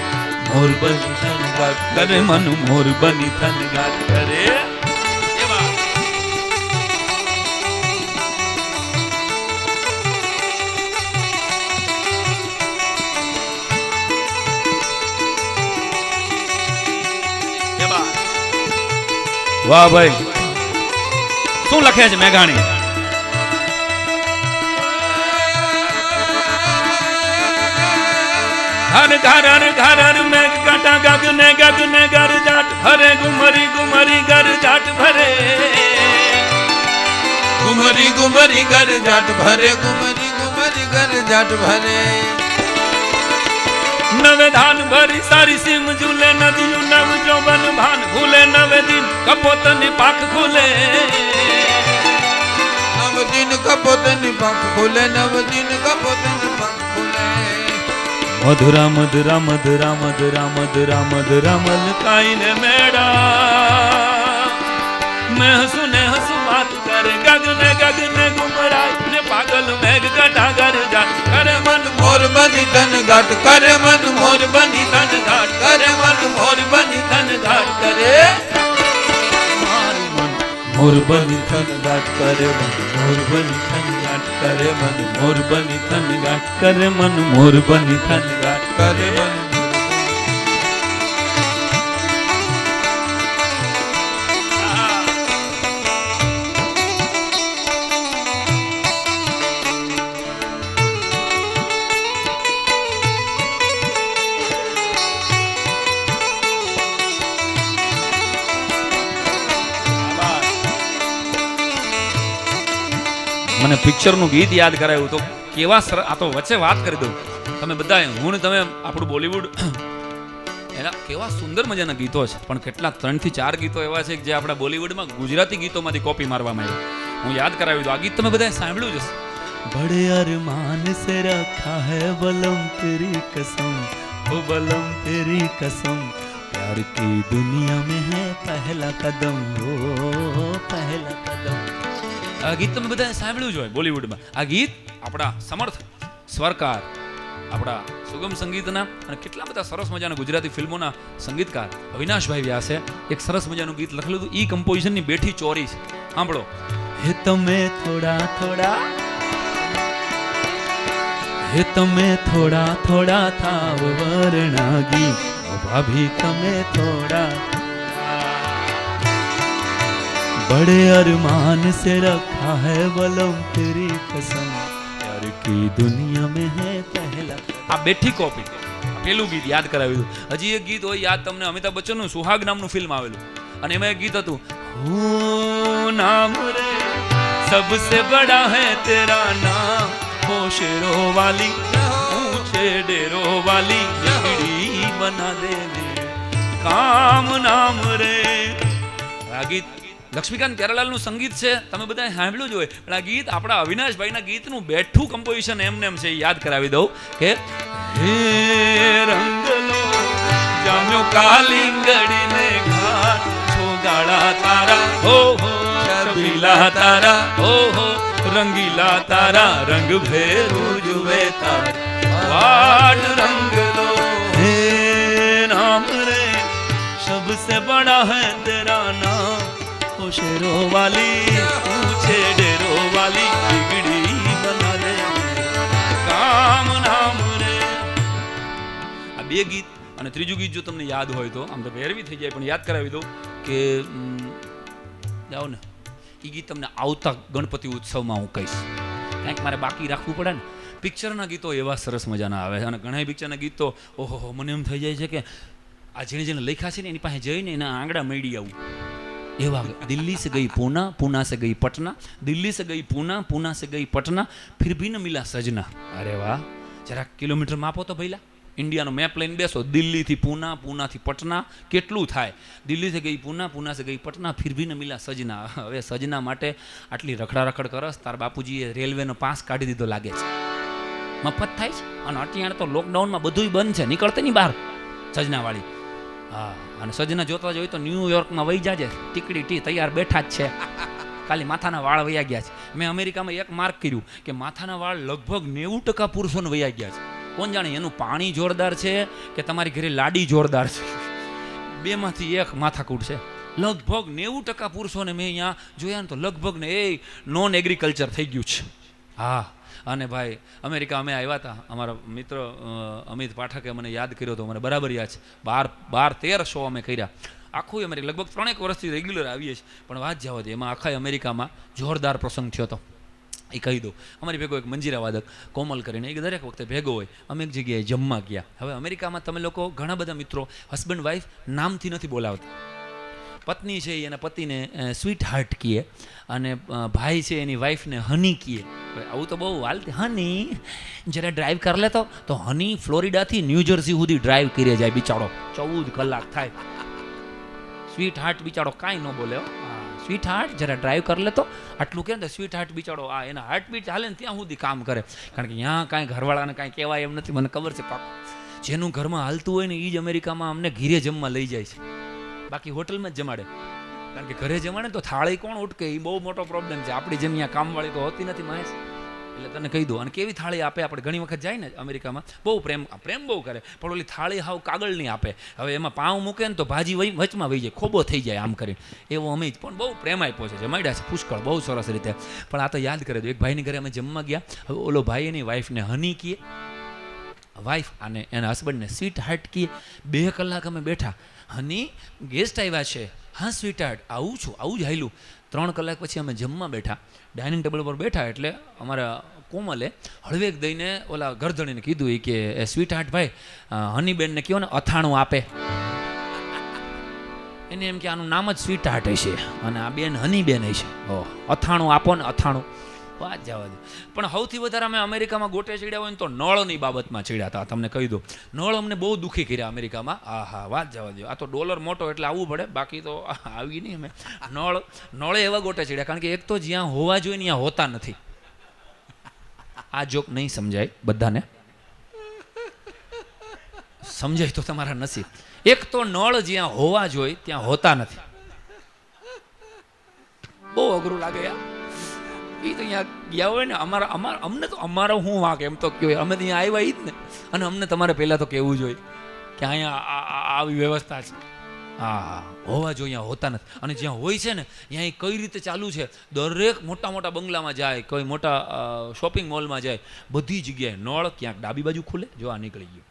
મોર બની થન ગાંઠ કરે, મન મોર બની થન ગાંઠ કરે. વાહ ભાઈ, શું લખે છે મેઘાણી? હર ઘર હર ઘર હર મેઘ કાંટા ગગને ગગને ગર જાટ ભરે, ગુમરી ગુમરી ગર જાટ ભરે, ગુમરી ગુમરી ગર જાટ ભરે, ગુમરી ગુમરી ગર જાટ ભરે, નવે ધાન ભરી સારી સીમ ઝૂલે, નદીયું નવ જોબન ભાન ભૂલે, નવે દિન કપોતની પાખ ખુલે, નવ દિન કપોતની પંખ ખુલે, નવ દિન કપોતની પંખ ખુલે. મધુરા મધુરા મધુરા મધુરા મધુરા મધુરા મલકાઈને મેડા મેં હસું ને હસું વાત કરે ગગને ગગને ગુમરાય ને પાગલ મેઘ ગટા ગર જા કરે મન મોર બની તન ઘાટ કરે મન, મોર બની તન ઘાટ કરે મન, મોર બની તન ઘાટ કરે. મારું મન મોર બની થન ગાટ કરે મન મોર બની થન ગાટ કરે મન મોર બની થન ગાટ કરે મન મોર બની થન ગાટ કરે મન. મને પિક્ચરનું ગીત યાદ કરાયું તો કેવા આ તો વચ્ચે વાત કરી દઉં તમે બધા હું ને તમે આપણું બોલિવૂડ એના કેવા સુંદર મજાના ગીતો છે પણ કેટલા 3 થી 4 ગીતો એવા છે જે આપણા બોલિવૂડમાં ગુજરાતી ગીતોમાંથી કોપી મારવામાં આવ્યું હું યાદ કરાવી દઉં આ ગીત તમે બધાએ સાંભળ્યું જ હશે બડે અરમાન સે રખા હૈ બલમ તેરી કસમ ઓ બલમ તેરી કસમ प्यार की दुनिया में है पहला कदम ओ पहला कदम આ ગીત તમે બધાએ સાંભળ્યું જ હોય બોલિવૂડમાં આ ગીત આપણા સમર્થ સ્વરકાર આપણા સુગમ સંગીતના અને કેટલા બધા સરસ મજાના ગુજરાતી ફિલ્મોના સંગીતકાર અવિનાશભાઈ વ્યાસે એક સરસ મજાનું ગીત લખેલું હતું ઈ કમ્પોઝિશનની બેઠી ચોરી છે સાંભળો હે તમે થોડા થોડા હે તમે થોડા થોડા થાવ વરણાગી ભાભી તમે થોડા बड़े अरमान से रखा है बलम तेरी कसम प्यार की दुनिया में है पहला આ બેઠી કોપી પેલું ગીત યાદ કરાવ્યું હજી એક ગીત હોય યાદ તમને અમિતાભ બચ્ચનનું સુહાગ નામનું ફિલ્મ આવેલું અને એમાં એક ગીત હતું હો નામ રે सबसे बड़ा है तेरा नाम हो शेरो वाली ऊंचे डेरो वाली बिगड़ी बना दे काम नाम रे આ ગીત લક્ષ્મીકાંત પ્યારાલાલનું સંગીત છે તમે બધા સાંભળ્યું જ હોય પણ આ ગીત આપણા અવિનાશભાઈના ગીતનું બેઠું કમ્પોઝિશન એમને એમ છે યાદ કરાવી દઉં કે હે રંગલો જામ્યો કાલિંગડીને ઘાટ છોગાળા તારા હો હો છબીલા તારા હો હો રંગીલા તારા રંગ ભેરું જુએ તારા વાટ રંગલો હે નામ રે सबसे बड़ा है तेरा नाम शेरो वाली ऊंचे डेरो वाली बिगड़ी बना दे काम નામ રે આ બે ગીત અને ત્રીજું ગીત જો તમને યાદ હોય તો આમ તો ભેરવી થઈ જાય પણ યાદ કરાવી દઉં કે જાઓ ને એ ગીત તમને આવતા ગણપતિ ઉત્સવમાં હું કહીશ કંઈક મારે બાકી રાખવું પડે ને પિક્ચરના ગીતો એવા સરસ મજાના આવે અને ઘણા પિક્ચરના ગીત તો ઓહો મને એમ થઈ જાય છે કે આ જેને જેને લખ્યા છે ને એની પાસે જઈને એના આંગળા મળી આવું એવા दिल्ली से गई पूना पूना से गई पटना दिल्ली से गई पूना पूना से गई पटना फिर भी न मिला सजना अरे वाह जरा किलोमीटर मापो तो भैला इंडियाનો મેપ લઈને બેસો દિલ્હીથી પૂના પૂનાથી પટના કેટલું થાય દિલ્હીથી ગઈ પૂના પૂના સે ગઈ પટના ફિર ભી ન મિલા સજના હવે સજના માટે આટલી રખડા રખડ કરસ તાર બાપુજીએ રેલવેનો પાસ કાઢી દીધો લાગે છે મફત થાય છે અને અત્યારે તો લોકડાઉનમાં બધુંય બંધ છે નીકળતે નહીં બહાર સજનાવાળી હા અને સજના જોતા જોઈએ તો ન્યુયોર્કમાં વહી જાજે ટીકડી ટી તૈયાર બેઠા જ છે ખાલી માથાના વાળ વયા ગયા છે મેં અમેરિકામાં એક માર્ક કર્યું કે માથાના વાળ લગભગ 90% પુરુષોને વયા ગયા છે કોણ જાણે એનું પાણી જોરદાર છે કે તમારી ઘરે લાડી જોરદાર છે બેમાંથી એક માથાકૂટ છે લગભગ 90% પુરુષોને મેં અહીંયા જોયા ને તો લગભગ ને એ નોન એગ્રીકલ્ચર થઈ ગયું છે હા અને ભાઈ અમેરિકા અમે આવ્યા હતા અમારા મિત્ર અમિત પાઠકે મને યાદ કર્યો હતો મને બરાબર યાદ છે 12-13 શો અમે કર્યા આખું અમેરિકા લગભગ 3 વર્ષથી રેગ્યુલર આવીએ છીએ પણ વાત જવા દે એમાં આખા અમેરિકામાં જોરદાર પ્રસંગ થયો હતો એ કહી દઉં અમારી ભેગો એક મંજીરા વાદક કોમલ કરીને એ દરેક વખતે ભેગો હોય અમે એક જગ્યાએ જમવા ગયા હવે અમેરિકામાં તમે લોકો ઘણા બધા મિત્રો હસબન્ડ વાઈફ નામથી નથી બોલાવતા પત્ની છે એના પતિને સ્વીટ હાર્ટ કહે અને ભાઈ છે એની વાઈફને હની કહે આવું તો બહુ હાલતી હની જરા ડ્રાઈવ કરી લેતો તો હની ફ્લોરિડાથી ન્યૂજર્સી સુધી ડ્રાઈવ કરી જાય બિચારો 14 કલાક થાય સ્વીટ હાર્ટ બિચારો કાંઈ ન બોલે સ્વીટ હાર્ટ જરા ડ્રાઈવ કરી લેતો. આટલું કહે ને તો સ્વીટ હાર્ટ બિચારો આ એના હાર્ટબીટ ચાલે ને ત્યાં સુધી કામ કરે, કારણ કે ત્યાં કાંઈ ઘરવાળાને કાંઈ કહેવાય એમ નથી, મને ખબર છે પાક. જેનું ઘરમાં હાલતું હોય ને એ જ અમેરિકામાં અમને ઘીરે જમવા લઈ જાય છે, બાકી હોટલમાં જ જમાડે. કારણ કે ઘરે જમાડે તો થાળી કોણ ઉટકે એ બહુ મોટો પ્રોબ્લેમ છે. આપણી જેમ અહીંયા કામવાળી તો હોતી નથી મહેશ, એટલે તને કહી દઉં. અને કેવી થાળી આપે, આપણે ઘણી વખત જાય ને અમેરિકામાં બહુ પ્રેમ બહુ કરે, પણ ઓલી થાળી હાવ કાગળની આપે. હવે એમાં પાઉં મૂકે ને તો ભાજી વચમાં વહી જાય, ખોબો થઈ જાય આમ કરીને. એવો અમે જ પણ બહુ પ્રેમ આપ્યો છે, જમાડ્યા છે પુષ્કળ, બહુ સરસ રીતે. પણ આ તો યાદ કરે દો, એક ભાઈની ઘરે અમે જમવા ગયા. હવે ઓલો ભાઈ એની વાઈફને હની કીએ, વાઈફ અને એના હસબન્ડને સ્વીટ હાર્ટ કીએ. 2 કલાક અમે બેઠા, હની ગેસ્ટ આવ્યા છે, હા સ્વીટ હાર્ટ આવું છું, આવું જ હાયલું. 3 કલાક પછી અમે જમવા બેઠા, ડાઇનિંગ ટેબલ પર બેઠા, એટલે અમારા કોમલે હળવેક દઈને ઓલા ગરધણીને કીધું એ કે સ્વીટ હાર્ટ ભાઈ હનીબેનને કહો ને અથાણું આપે. એને એમ કે આનું નામ જ સ્વીટ હાર્ટ હશે અને આ બેન હનીબેન હશે, અથાણું આપો ને અથાણું. વાત જવા દે. પણ સૌથી વધારે અમે અમેરિકામાં ગોટે ચડ્યા હોય ને તો નળની બાબતમાં ચડ્યા હતા. તમને કહી દઉં, નળ અમને બહુ દુઃખી કર્યા અમેરિકામાં. હા વાત જવા દો. આ તો ડોલર મોટો એટલે આવવું પડે, બાકી તો આવી નહીં અમે. નળે એવા ગોટે ચડ્યા, કારણ કે એક તો જ્યાં હોવા જોઈએ ત્યાં હોતા નથી. આ જોક નહીં સમજાય બધાને, સમજાય તો તમારા નસીબ. એક તો નળ જ્યાં હોવા જોઈએ ત્યાં હોતા નથી. બહુ અઘરું લાગે યાર. એ તો અહીંયા ગયા હોય ને, અમને તો અમારો શું વાંક એમ તો કહેવાય, અમે તો અહીંયા આવ્યા જ ને. અને અમને તમારે પહેલાં તો કહેવું જોઈએ કે અહીંયા આવી વ્યવસ્થા છે. હા હોવા જોઈએ, અહીંયા હોતા નથી. અને જ્યાં હોય છે ને ત્યાં એ કઈ રીતે ચાલુ છે, દરેક મોટા મોટા બંગલામાં જાય, કોઈ મોટા શોપિંગ મોલમાં જાય, બધી જગ્યાએ નળ ક્યાંક ડાબી બાજુ ખુલે, જો આ નીકળી ગયું,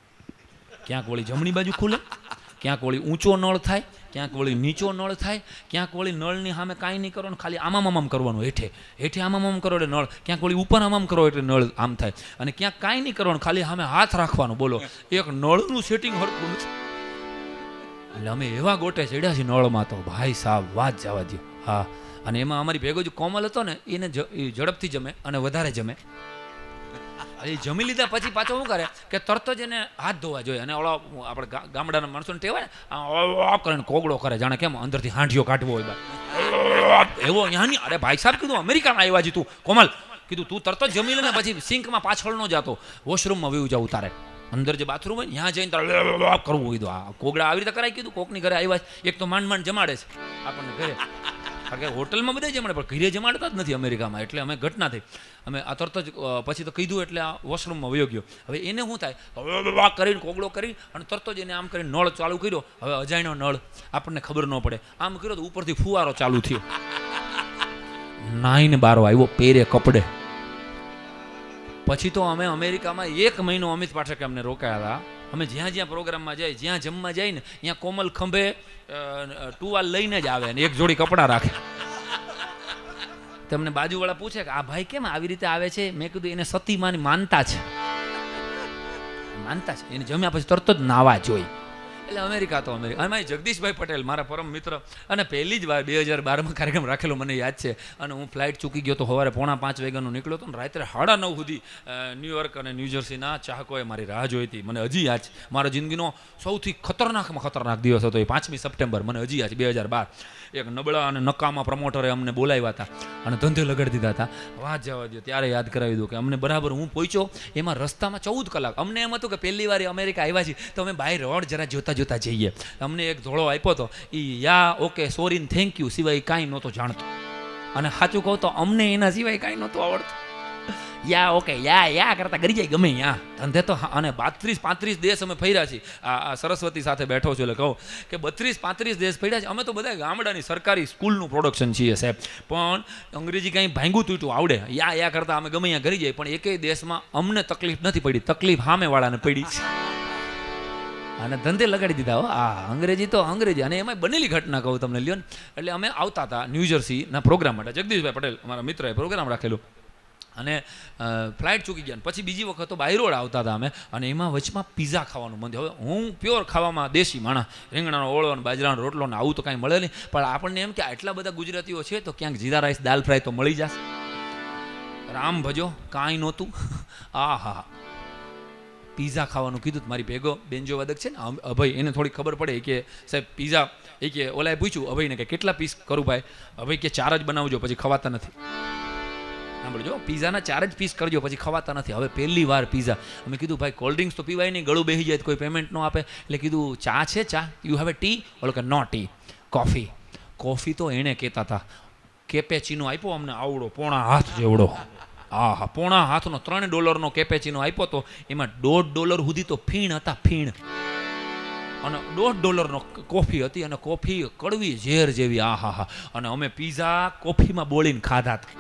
ક્યાંક વળી જમણી બાજુ ખુલે, ક્યાંક વળી ઊંચો નળ થાય, ક્યાંક વળી નીચો નળ થાય, ક્યાંક વળી નળની સામે કાંઈ નહીં કરો ને ખાલી આમામ કરવાનું, હેઠે આમામ કરો એટલે નળ, ક્યાંક વળી ઉપર આમામ કરો એટલે નળ આમ થાય, અને ક્યાંક કાંઈ નહીં કરવાનું ખાલી સામે હાથ રાખવાનું. બોલો, એક નળનું સેટિંગ હરખું નથી. એટલે અમે એવા ગોટે ચડ્યા છીએ નળમાં તો ભાઈ સાહેબ વાત જવા દો. હા, અને એમાં અમારી ભેગો જે કોમલ હતો ને એને ઝડપથી જમે અને વધારે જમે. એ જમી લીધા પછી પાછો શું કરે કે તરત જ એને હાથ ધોવા જોઈએ. અને ઓલા આપણે ગામડાના માણસોને ટેવાય ને કરીને કોગળો કરે, જાણે કેમ અંદરથી હાંઠિયો કાઢવો હોય એવો. અહીંયાની અરે ભાઈ સાહેબ કીધું અમેરિકામાં આવ્યા જી તું કોમલ, કીધું તું તરત જ જમી લે ને પછી સિંકમાં પાછળ ન જાતો, વોશરૂમમાં વયું જવું તારે. અંદર જે બાથરૂમ હોય ત્યાં જઈને તારે કરવું કીધું. આ કોગળા આવી રીતે કરાય કીધું. કોકની ઘરે આવ્યા એક તો માંડ જમાડે છે આપણને ઘરે, કારણ કે હોટલમાં બધા જમાડે પણ ઘરે જમાડતા જ નથી અમેરિકામાં. એટલે અમે ઘટના થઈ, અમે આ તરત જ પછી તો કીધું એટલે આ વોશરૂમમાં વયો ગયો. હવે એને શું થાય કરીને કોગળો કરી અને તરત જ એને આમ કરીને નળ ચાલુ કર્યો. હવે અજાણ્યો નળ, આપણને ખબર ન પડે, આમ કર્યો તો ઉપરથી ફુવારો ચાલુ થયો. 9 બારો આવ્યો પેરે કપડે. પછી તો અમે અમેરિકામાં 1 મહિનો અમિત પાઠકે અમને રોકાયા હતા. અમે જ્યાં પ્રોગ્રામમાં જાય, જ્યાં જમવા જાય ને ત્યાં કોમલ ખંભે ટુવાલ લઈને જ આવે ને એક જોડી કપડાં રાખે. તમને બાજુવાળા પૂછે કે આ ભાઈ કેમ આવી રીતે આવે છે? મેં કીધું એને સતીમાની માનતા છે, એને જમ્યા પછી તરત જ નાવા જોઈ. એટલે અમેરિકા તો અમેરિકા. એમાં જગદીશભાઈ પટેલ મારા પરમ મિત્ર, અને પહેલી જ વાર 2012માં કાર્યક્રમ રાખેલો મને યાદ છે. અને હું ફ્લાઇટ ચૂકી ગયો તો સવારે 4:45 વાગ્યાનો નીકળ્યો હતો ને રાત્રે 9:30 સુધી ન્યુયોર્ક અને ન્યૂજર્સીના ચાહકોએ મારી રાહ જોઈ હતી. મને હજી યાદ છે, મારા જિંદગીનો સૌથી ખતરનાકમાં ખતરનાક દિવસ હતો એ 5મી સપ્ટેમ્બર. મને હજી યાદ છે 2012. એક નબળા અને નકામા પ્રમોટરે અમને બોલાવ્યા હતા અને ધંધે લગાડી દીધા હતા. વાત જવા દો, ત્યારે યાદ કરાવી દઉં કે અમને બરાબર હું પહોંચ્યો એમાં રસ્તામાં 14 કલાક. અમને એમ હતું કે પહેલી વાર અમેરિકા આવ્યા છીએ તો અમે બાય રોડ જરા જોતા જઈએ. અમને એક ધોળો આપ્યો હતો, એ યા ઓકે સોરી ને થેન્ક યુ સિવાય કાંઈ નહોતો જાણતો. અને સાચું કહું તો અમને એના સિવાય કાંઈ નહોતું આવડતું. યા ઓકે યા કરતા કરી જાય ગમે યા ધંધે તો. અને 32-35 દેશ અમે ફર્યા છીએ. આ સરસ્વતી સાથે બેઠો છું એટલે કહું કે 32-35 દેશ ફર્યા છે. અમે તો બધા ગામડાની સરકારી સ્કૂલનું પ્રોડક્શન છીએ સાહેબ, પણ અંગ્રેજી કાંઈ ભાંગું તૂટું આવડે. યા કરતા અમે ગમે ત્યાં કરી જાય, પણ એકેય દેશમાં અમને તકલીફ નથી પડી, તકલીફ સામેવાળાને પડી છે. અને ધંધે લગાડી દીધા હો. અંગ્રેજી તો અંગ્રેજી. અને એમાં બનેલી ઘટના કહું તમને લ્યો ને. એટલે અમે આવતા હતા ન્યૂજર્સીના પ્રોગ્રામ માટે. જગદીશભાઈ પટેલ અમારા મિત્રએ પ્રોગ્રામ રાખેલું અને ફ્લાઇટ ચૂકી ગયા. પછી બીજી વખત તો બાય રોડ આવતા હતા અમે, અને એમાં વચમાં પીઝા ખાવાનું મન થયું. હવે હું પ્યોર ખાવામાં દેશી માણસ, રીંગણાનો ઓળો અને બાજરાનો રોટલો ને આવું તો કાંઈ મળે નહીં. પણ આપણને એમ કે આટલા બધા ગુજરાતીઓ છે તો ક્યાંક જીરા રાઈસ દાલ ફ્રાય તો મળી જશે. રામ ભજો કાંઈ નહોતું. હા પીઝા ખાવાનું કીધું. મારી ભેગો બેન્જો વાદક છે ને અભય, એને થોડી ખબર પડે કે સાહેબ પીઝા એ કે ઓલાએ પૂછ્યું અભયને કે કેટલા પીસ કરું ભાઈ? અભય કે 4 જ બનાવજો, પછી ખવાતા નથી. સાંભળજો, પીઝાના 4 જ પીસ કરજો, પછી ખવાતા નથી. હવે પહેલી વાર પીઝા. અમે કીધું ભાઈ કોલ્ડ ડ્રિંક્સ તો પીવાય નહીં, ગળું બેસી જાય તો કોઈ પેમેન્ટ ન આપે. એટલે કીધું ચા છે, ચા યુ હેવ એ ટી? ઓલો કે નો ટી. કોફી. કોફી તો એણે કહેતા હતા. કેપેચીનો આપ્યો અમને આવડો પોણા હાથ જેવડો. હા, પોણા હાથનો $3 કેપેચીનો આપ્યો તો એમાં $1.5 સુધી તો ફીણ હતા, ફીણ. અને $1.5 કોફી હતી, અને કોફી કડવી ઝેર જેવી. હા. અને અમે પીઝા કોફીમાં બોળીને ખાધા હતા.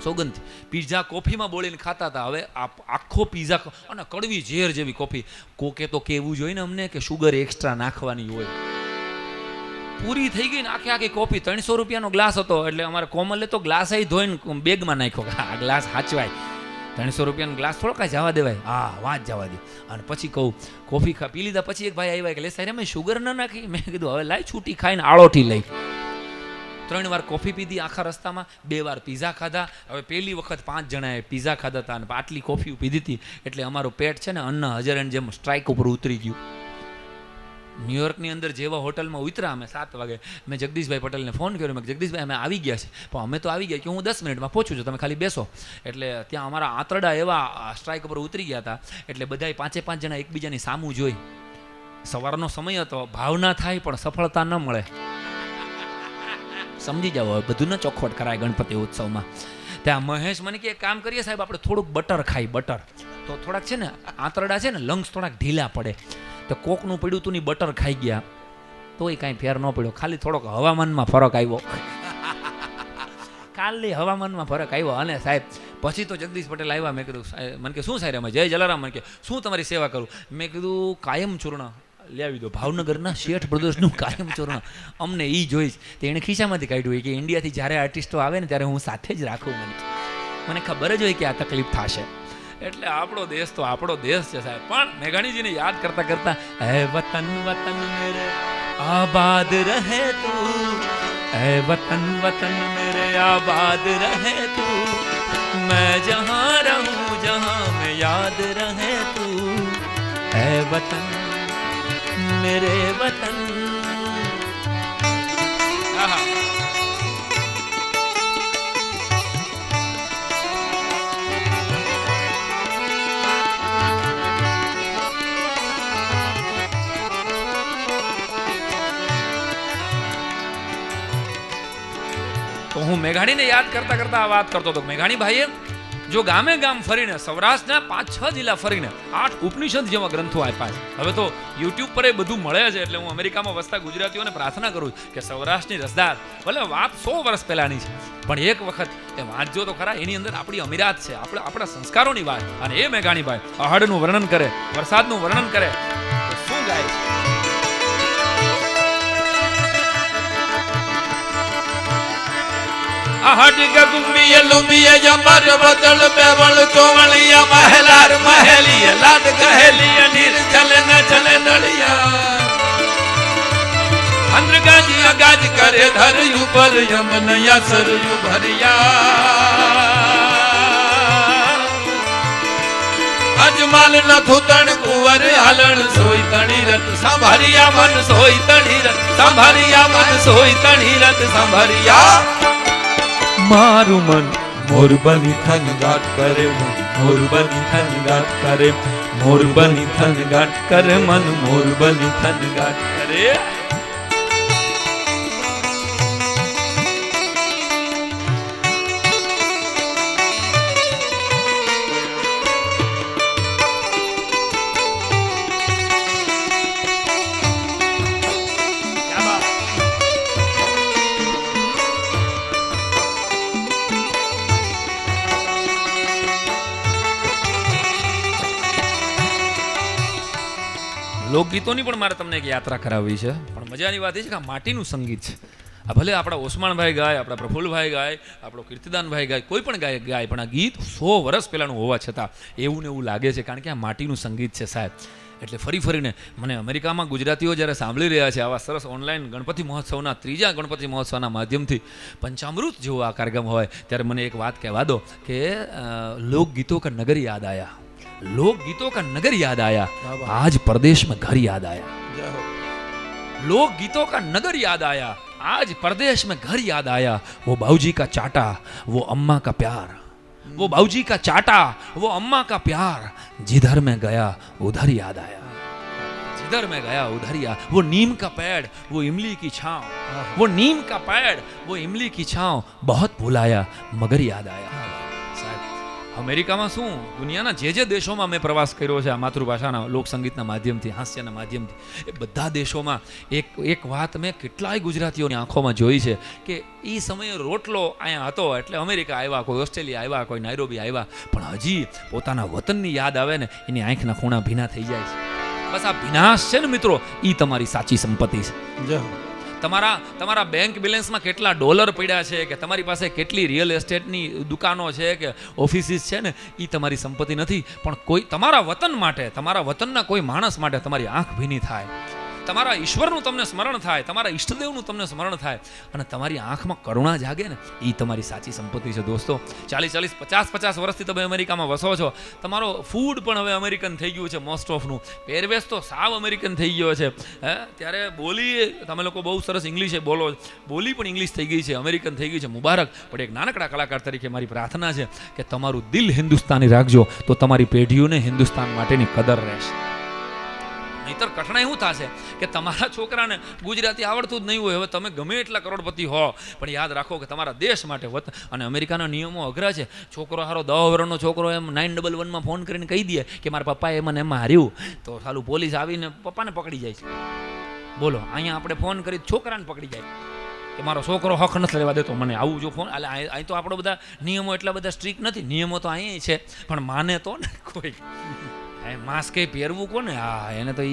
સોગંદ, પીઝા કોફીમાં બોળીને ખાતા હતા. હવે આખો પીઝા અને કડવી ઝેર જેવી કોફી. કોકે તો કેવું જોઈએ ને અમને કે શુગર એક્સ્ટ્રા નાખવાની હોય. પૂરી થઈ ગઈ ને આખી કોફી. 300 રૂપિયાનો ગ્લાસ હતો. એટલે અમારે કોમલે તો ગ્લાસ ધોઈને બેગમાં નાખ્યો. આ ગ્લાસ હાચવાય, 300 રૂપિયાનો ગ્લાસ થોડો કાંઈ જવા દેવાય. હા, વાત જવા દે. અને પછી કહું કોફી પી લીધા પછી એક ભાઈ આવ્યા કે લે સાહેબ મેં શુગર ન નાખી. મેં કીધું હવે લાઈ છૂટી ખાઈને આળોથી લઈ. 3 વાર કોફી પીધી આખા રસ્તામાં, 2 વાર પીઝા ખાધા. હવે પહેલી વખત 5 જણાએ પીઝા ખાધા હતા અને આટલી કોફી પીધી હતી. એટલે અમારું પેટ છે ને અન્ન હજારની જેમ સ્ટ્રાઇક ઉપર ઉતરી ગયું. ન્યુયોર્કની અંદર જેવા હોટલમાં ઉતરા અમે 7 વાગે, મેં જગદીશભાઈ પટેલને ફોન કર્યો. મેં જગદીશભાઈ અમે આવી ગયા છે, પણ અમે તો આવી ગયા કે હું 10 મિનિટમાં પહોંચું છું, તમે ખાલી બેસો. એટલે ત્યાં અમારા આંતરડા એવા સ્ટ્રાઇક ઉપર ઉતરી ગયા હતા. એટલે બધાય 5 જણા એકબીજાની સામું જોઈ. સવારનો સમય હતો, ભાવના થાય પણ સફળતા ન મળે. સમજી જાઓ, બધું ન ચોખવટ કરાય ગણપતિ ઉત્સવમાં. ત્યાં મહેશ મને કે એક કામ કરીએ સાહેબ, આપણે થોડુંક બટર ખાઈ. બટર તો થોડાક છે ને આંતરડા છે ને લંગ્સ થોડાક ઢીલા પડે. તો કોકનું પડ્યું તું ની બટર ખાઈ ગયા તોય કાંઈ ફેર ન પડ્યો. ખાલી થોડોક હવામાનમાં ફરક આવ્યો. ખાલી હવામાનમાં ફરક આવ્યો. અને સાહેબ પછી તો જગદીશ પટેલ આવ્યા. મેં કીધું મને કે શું સાહેબ અમે જય જલારામ. મને કે શું તમારી સેવા કરું? મેં કીધું કાયમ ચૂર્ણ લઈ આવી દો, ભાવનગરના શેઠ બ્રદર્સનું કાયમ ચૂર્ણ. અમને એ જોઈશ. તો એણે ખિસ્સામાંથી કાઢ્યું કે ઇન્ડિયાથી જ્યારે આર્ટિસ્ટો આવે ને ત્યારે હું સાથે જ રાખું. મને ખબર જ હોય કે આ તકલીફ થશે. એટલે આપણો દેશ તો આપણો દેશ છે સાહેબ. પણ મેઘાણીજીને યાદ કરતા કરતા હે વતન વતન મેરે આબાદ રહે તું, હે વતન વતન મેરે આબાદ રહે તું, मैं जहाँ रहूँ जहाँ में याद रहे તું, હે વતન મેરે વતન. તો હું મેઘાણીને યાદ કરતા કરતા આ વાત કરતો હતો. મેઘાણી ભાઈએ જો ગામે ગામ ફરીને સૌરાષ્ટ્રના 5-6 જિલ્લા ફરીને 8 ઉપનિષદ જેવા ગ્રંથો આપ્યા છે. હવે તો યુટ્યુબ પર એ બધું મળે છે. એટલે હું અમેરિકામાં વસતા ગુજરાતીઓને પ્રાર્થના કરું કે સૌરાષ્ટ્રની રસદાર, ભલે વાત 100 વર્ષ પહેલાની છે, પણ એક વખત એ વાંચજો તો ખરા. એની અંદર આપણી અમીરાત છે, આપણા સંસ્કારોની વાત. અને એ મેઘાણીભાઈ અહાડનું વર્ણન કરે, વરસાદનું વર્ણન કરે તો શું ગાય છે. आहट गुम्बिय लुम्बिय जमर बदल बेवल चोवलिया महलार महलिया लाड गहलिया नीर चले न चले नड़िया अंद्र गाजी गाज करे धर ऊपर यमनया सरयु भरिया અજમાલ ન થુતણ કુંવર હાલણ સોઈ તણી રત સંભારિયા મન સોઈ તણી રત સંભારિયા મન સોઈ તણી રત સંભારિયા મારું મન મોર બની થન ગાટ કરે, મોર બની થન ગાટ કરે, મોર બની થન ગાટ કરે, મન મોર બની થન ગાટ કરે. લોકગીતોની પણ મારે તમને એક યાત્રા કરાવવી છે. પણ મજાની વાત એ છે કે આ માટીનું સંગીત છે. આ ભલે આપણા ઓસમાણભાઈ ગાય, આપણા પ્રફુલ્લભાઈ ગાય, આપણો કીર્તિદાનભાઈ ગાય, કોઈ પણ ગાયક ગાય, પણ આ ગીત 100 વર્ષ પહેલાંનું હોવા છતાં એવું ને એવું લાગે છે, કારણ કે આ માટીનું સંગીત છે સાહેબ. એટલે ફરી ફરીને મને અમેરિકામાં ગુજરાતીઓ જ્યારે સાંભળી રહ્યા છે આવા સરસ ઓનલાઈન ગણપતિ મહોત્સવના 3જા ગણપતિ મહોત્સવના માધ્યમથી પંચામૃત જેવો આ કાર્યક્રમ હોય, ત્યારે મને એક વાત કહેવા દો કે લોકગીતો કા નગર યાદ આયા, लोक गीतों का नगर याद आया, आज प्रदेश में घर याद आया. लोक गीतों का नगर याद आया, आज परदेश में घर याद आया, वो बाबूजी का चाटा, वो अम्मा का प्यार, वो बाबूजी का चाटा, वो अम्मा का प्यार, जिधर मैं गया उधर याद आया, जिधर मैं गया उधर याद, वो नीम का पेड़, वो इमली की छांव, वो नीम का पेड़, वो इमली की छांव, बहुत भुलाया मगर याद आया. સાહેબ, અમેરિકામાં શું દુનિયાના જે દેશોમાં મેં પ્રવાસ કર્યો છે આ માતૃભાષાના લોકસંગીતના માધ્યમથી, હાસ્યના માધ્યમથી, એ બધા દેશોમાં એક વાત મેં કેટલાય ગુજરાતીઓની આંખોમાં જોઈ છે કે એ સમયે રોટલો અહીંયા હતો એટલે અમેરિકા આવ્યા, કોઈ ઓસ્ટ્રેલિયા આવ્યા, કોઈ નાયરોબી આવ્યા, પણ હજી પોતાના વતનની યાદ આવે ને એની આંખના ખૂણા ભીના થઈ જાય છે. બસ આ ભીનાશ છે ને મિત્રો, એ તમારી સાચી સંપત્તિ છે. તમારા બેંક બેલેન્સમાં કેટલા ડોલર પડ્યા છે કે તમારી પાસે કેટલી રિયલ એસ્ટેટની દુકાનો છે કે ઓફિસીસ છે ને, એ તમારી સંપત્તિ નથી, પણ કોઈ તમારા વતન માટે, તમારા વતનના કોઈ માણસ માટે તમારી આંખ ભીની થાય, તમારા ઈશ્વરનું તમને સ્મરણ થાય, તમારા ઈષ્ટદેવનું તમને સ્મરણ થાય અને તમારી આંખમાં કરુણા જાગે ને, એ તમારી સાચી સંપત્તિ છે. દોસ્તો, 40, 50 વર્ષથી તમે અમેરિકામાં વસો છો, તમારો ફૂડ પણ હવે અમેરિકન થઈ ગયું છે મોસ્ટ ઓફનું, પહેરવેશ તો સાવ અમેરિકન થઈ ગયો છે. ત્યારે બોલી, તમે લોકો બહુ સરસ ઇંગ્લિશ બોલો, બોલી પણ ઇંગ્લિશ થઈ ગઈ છે, અમેરિકન થઈ ગઈ છે, મુબારક. પણ એક નાનકડા કલાકાર તરીકે મારી પ્રાર્થના છે કે તમારું દિલ હિન્દુસ્તાની રાખજો, તો તમારી પેઢીઓને હિન્દુસ્તાન માટેની કદર રહેશે. નહીતર કઠણાઈ શું થશે કે તમારા છોકરાને ગુજરાતી આવડતું જ નહીં હોય, હવે તમે ગમે એટલા કરોડપતિ હો, પણ યાદ રાખો કે તમારા દેશ માટે અને અમેરિકાના નિયમો અઘરા છે. છોકરો હારો 10 વર્ષનો છોકરો એમ 911માં ફોન કરીને કહી દે કે મારા પપ્પાએ મને એમાં હાર્યું, તો સાલું પોલીસ આવીને પપ્પાને પકડી જાય છે. બોલો, અહીંયા આપણે ફોન કરી છોકરાને પકડી જાય કે મારો છોકરો હક નથી લેવા દેતો મને, આવું જો ફોન, એટલે અહીં તો આપણો બધા નિયમો એટલા બધા સ્ટ્રિક્ટ નથી, નિયમો તો અહીંયા છે પણ માને તો ને કોઈ. માસ્ક એ પહેરવું કોને, હા એને તો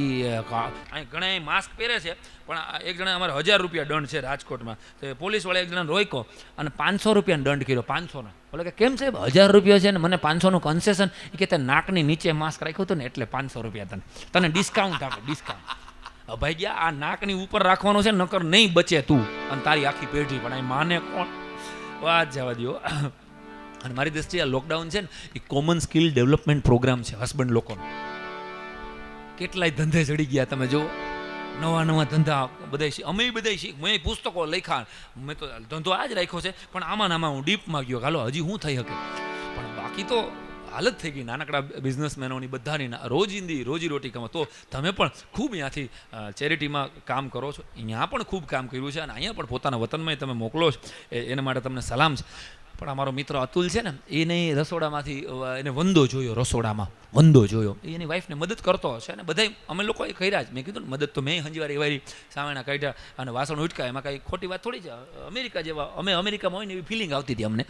ઘણા માસ્ક પહેરે છે, પણ એક જણા અમારે 1000 રૂપિયા દંડ છે રાજકોટમાં, તો એ પોલીસવાળા એક જણાને રોક્યો અને 500 રૂપિયાનો દંડ કર્યો. 500 બોલે કે કેમ સાહેબ 1000 રૂપિયા છે ને મને 500નું કન્સેશન, એ કે તે નાકની નીચે માસ્ક રાખ્યું હતું ને એટલે 500 રૂપિયા તને ડિસ્કાઉન્ટ આપે, ડિસ્કાઉન્ટ. ભાઈ ગયા, આ નાકની ઉપર રાખવાનું છે, નકર નહીં બચે તું અને તારી આખી પેઢી, પણ આ માને કોણ, વાત જવા દો. અને મારી દ્રષ્ટિએ આ લોકડાઉન છે ને એ કોમન સ્કિલ ડેવલપમેન્ટ પ્રોગ્રામ છે હસબન્ડ લોકોનો. કેટલાય ધંધે ચડી ગયા, તમે જો નવા ધંધા બધા, અમે બધા મેં પુસ્તકો લખ્યા, મેં તો ધંધો આ જ રાખ્યો છે, પણ આમાં હું ડીપમાં ગયો, હાલો હજી શું થઈ શકે, પણ બાકી તો હાલત થઈ ગઈ નાનકડા બિઝનેસમેનોની બધાની રોજીરોટી કમા. તો તમે પણ ખૂબ અહીંયાથી ચેરિટીમાં કામ કરો છો, અહીંયા પણ ખૂબ કામ કર્યું છે અને અહીંયા પણ પોતાના વતનમાં તમે મોકલો છો, એના માટે તમને સલામ છે. પણ અમારો મિત્ર અતુલ છે ને, એને રસોડામાંથી એને વંદો જોયો, રસોડામાં વંદો જોયો, એની વાઈફને મદદ કરતો હશે અને બધા અમે લોકોએ કર્યા જ. મેં કીધું ને મદદ તો મેં હંજવારી વારી સામેણા કાઢ્યા અને વાસણ ઉટકા, એમાં કાંઈ ખોટી વાત થોડી છે. અમેરિકા જેવા, અમે અમેરિકામાં હોય ને એવી ફિલિંગ આવતી હતી અમને,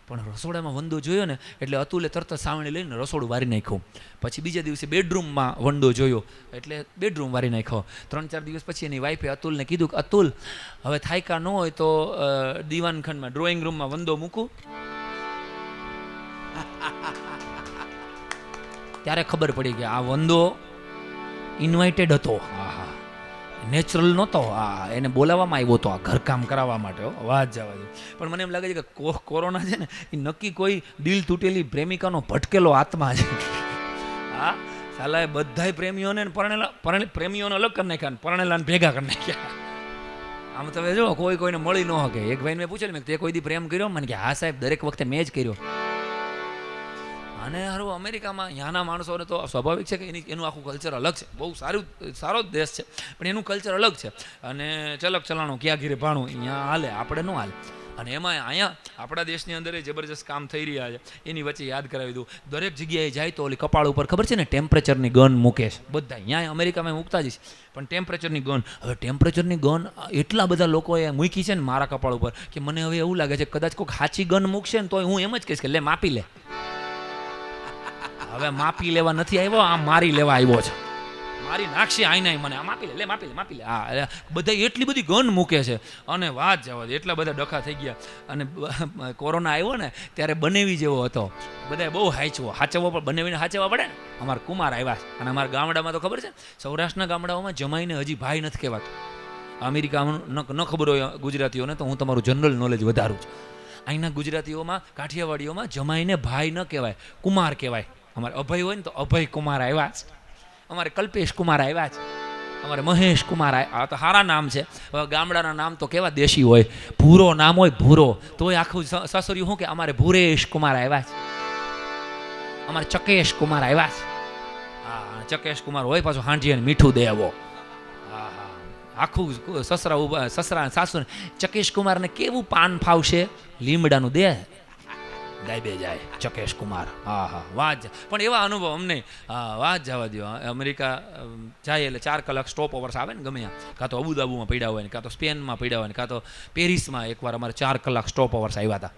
પણ રસોડામાં વંદો જોયો ને એટલે અતુલે તરત સાવણી લઈને રસોડું વારી નાખ્યું. પછી બીજા દિવસે બેડરૂમમાં વંદો જોયો એટલે બેડરૂમ વારી નાખ્યો. 3-4 દિવસ પછી એની વાઈફે અતુલને કીધું કે અતુલ હવે થાયકા ન હોય તો દીવાનખંડમાં ડ્રોઈંગ રૂમમાં વંદો મૂકું. ત્યારે ખબર પડી કે આ વંદો ઇન્વાઇટેડ હતો, નેચરલ નહોતો, એને બોલાવવામાં આવ્યો હતો આ ઘરકામ કરાવવા માટે. વાત જવા દે. પણ મને એમ લાગે છે કે કોરોના છે ને એ નક્કી કોઈ દિલ તૂટેલી પ્રેમિકાનો ભટકેલો આત્મા છે. હા, સાલા એ બધાય પ્રેમીઓને પ્રેમીઓને અલગ કરી નાખ્યા, પરણેલાને ભેગા કરી નાખ્યા. આમ તમે જો કોઈને મળી ન શકે. એક ભાઈને મેં પૂછેલું, તે કોઈ દી પ્રેમ કર્યો? મને કે હા સાહેબ, દરેક વખતે મેં જ કર્યો. અને હારું અમેરિકામાં ત્યાંના માણસોને તો સ્વાભાવિક છે કે એનું આખું કલ્ચર અલગ છે, બહુ સારો દેશ છે, પણ એનું કલ્ચર અલગ છે. અને ચલક ચલાણું ક્યાં ઘીરે ભાણું અહીંયા હાલે, આપણે ન હાલે. અને એમાં અહીંયા આપણા દેશની અંદર જબરજસ્ત કામ થઈ રહ્યા છે. એની વચ્ચે યાદ કરાવી દઉં, દરેક જગ્યાએ જાય તો ઓલી કપાળ ઉપર ખબર છે ને ટેમ્પરેચરની ગન મૂકે છે બધા. અહીંયા અમેરિકામાં મૂકતા જ છે, પણ ટેમ્પરેચરની ગન, હવે ટેમ્પરેચરની ગન એટલા બધા લોકોએ મૂકી છે ને મારા કપાળ ઉપર કે મને હવે એવું લાગે છે કદાચ કોઈક સાચી ગન મૂકશે ને તો હું એમ જ કહીશ કે લે માપી લે. હવે માપી લેવા નથી આવ્યો, આ મારી લેવા આવ્યો છે. મારી નાખશે આઈને મને, આ માપી લે માપી લે. હા, બધા એટલી બધી ગન મૂકે છે અને વાત જવા દે, એટલા બધા ડખા થઈ ગયા. અને કોરોના આવ્યો ને ત્યારે બનેવી જેવો હતો, બધા બહુ હાચવો પણ બનેવીને હાચવવા પડે ને. અમારા કુમાર આવ્યા અને અમારા ગામડામાં તો ખબર છે, સૌરાષ્ટ્રના ગામડાઓમાં જમાઈને હજી ભાઈ નથી કહેવાતું. અમેરિકામાં ન ખબર હોય ગુજરાતીઓને તો હું તમારું જનરલ નોલેજ વધારું છું. અહીંના ગુજરાતીઓમાં, કાઠિયાવાડીઓમાં જમાઈને ભાઈ ન કહેવાય, કુમાર કહેવાય. અમારે અભય હોય ને તો અભય કુમાર આવ્યા છે, અમારે કલ્પેશ કુમાર આવ્યા છે. અમારે મહેશ કુમાર આ તો સારા નામ છે. હવે ગામડાના નામ તો કેવા દેશી હોય. ભૂરો નામ હોય, ભૂરો, તોય આખું સસર્યું શું કે અમારે ભૂરેશ કુમાર આવ્યા છે, અમારે ચકેશ કુમાર આવ્યા છે. હા, ચકેશ કુમાર હોય પાછું હાંજી અને મીઠું દેવો. હા હા, આખું સસરા સાસુ ચકેશ કુમારને કેવું પાન ફાવશે, લીમડાનું દે ગાયબે જાય ચકેશ કુમાર. હા હા, વાત પણ એવા અનુભવ અમને. હા, વાત જવા દો. અમેરિકા જાય એટલે 4 કલાક સ્ટોપ ઓવર્સ આવે ને ગમે ત્યાં, કાં તો અબુદાબુમાં પડ્યા હોય ને, કાં તો સ્પેનમાં પડ્યા હોય ને, કાં તો પેરિસમાં એકવાર અમારે 4 કલાક સ્ટોપ ઓવર્સ આવ્યા હતા.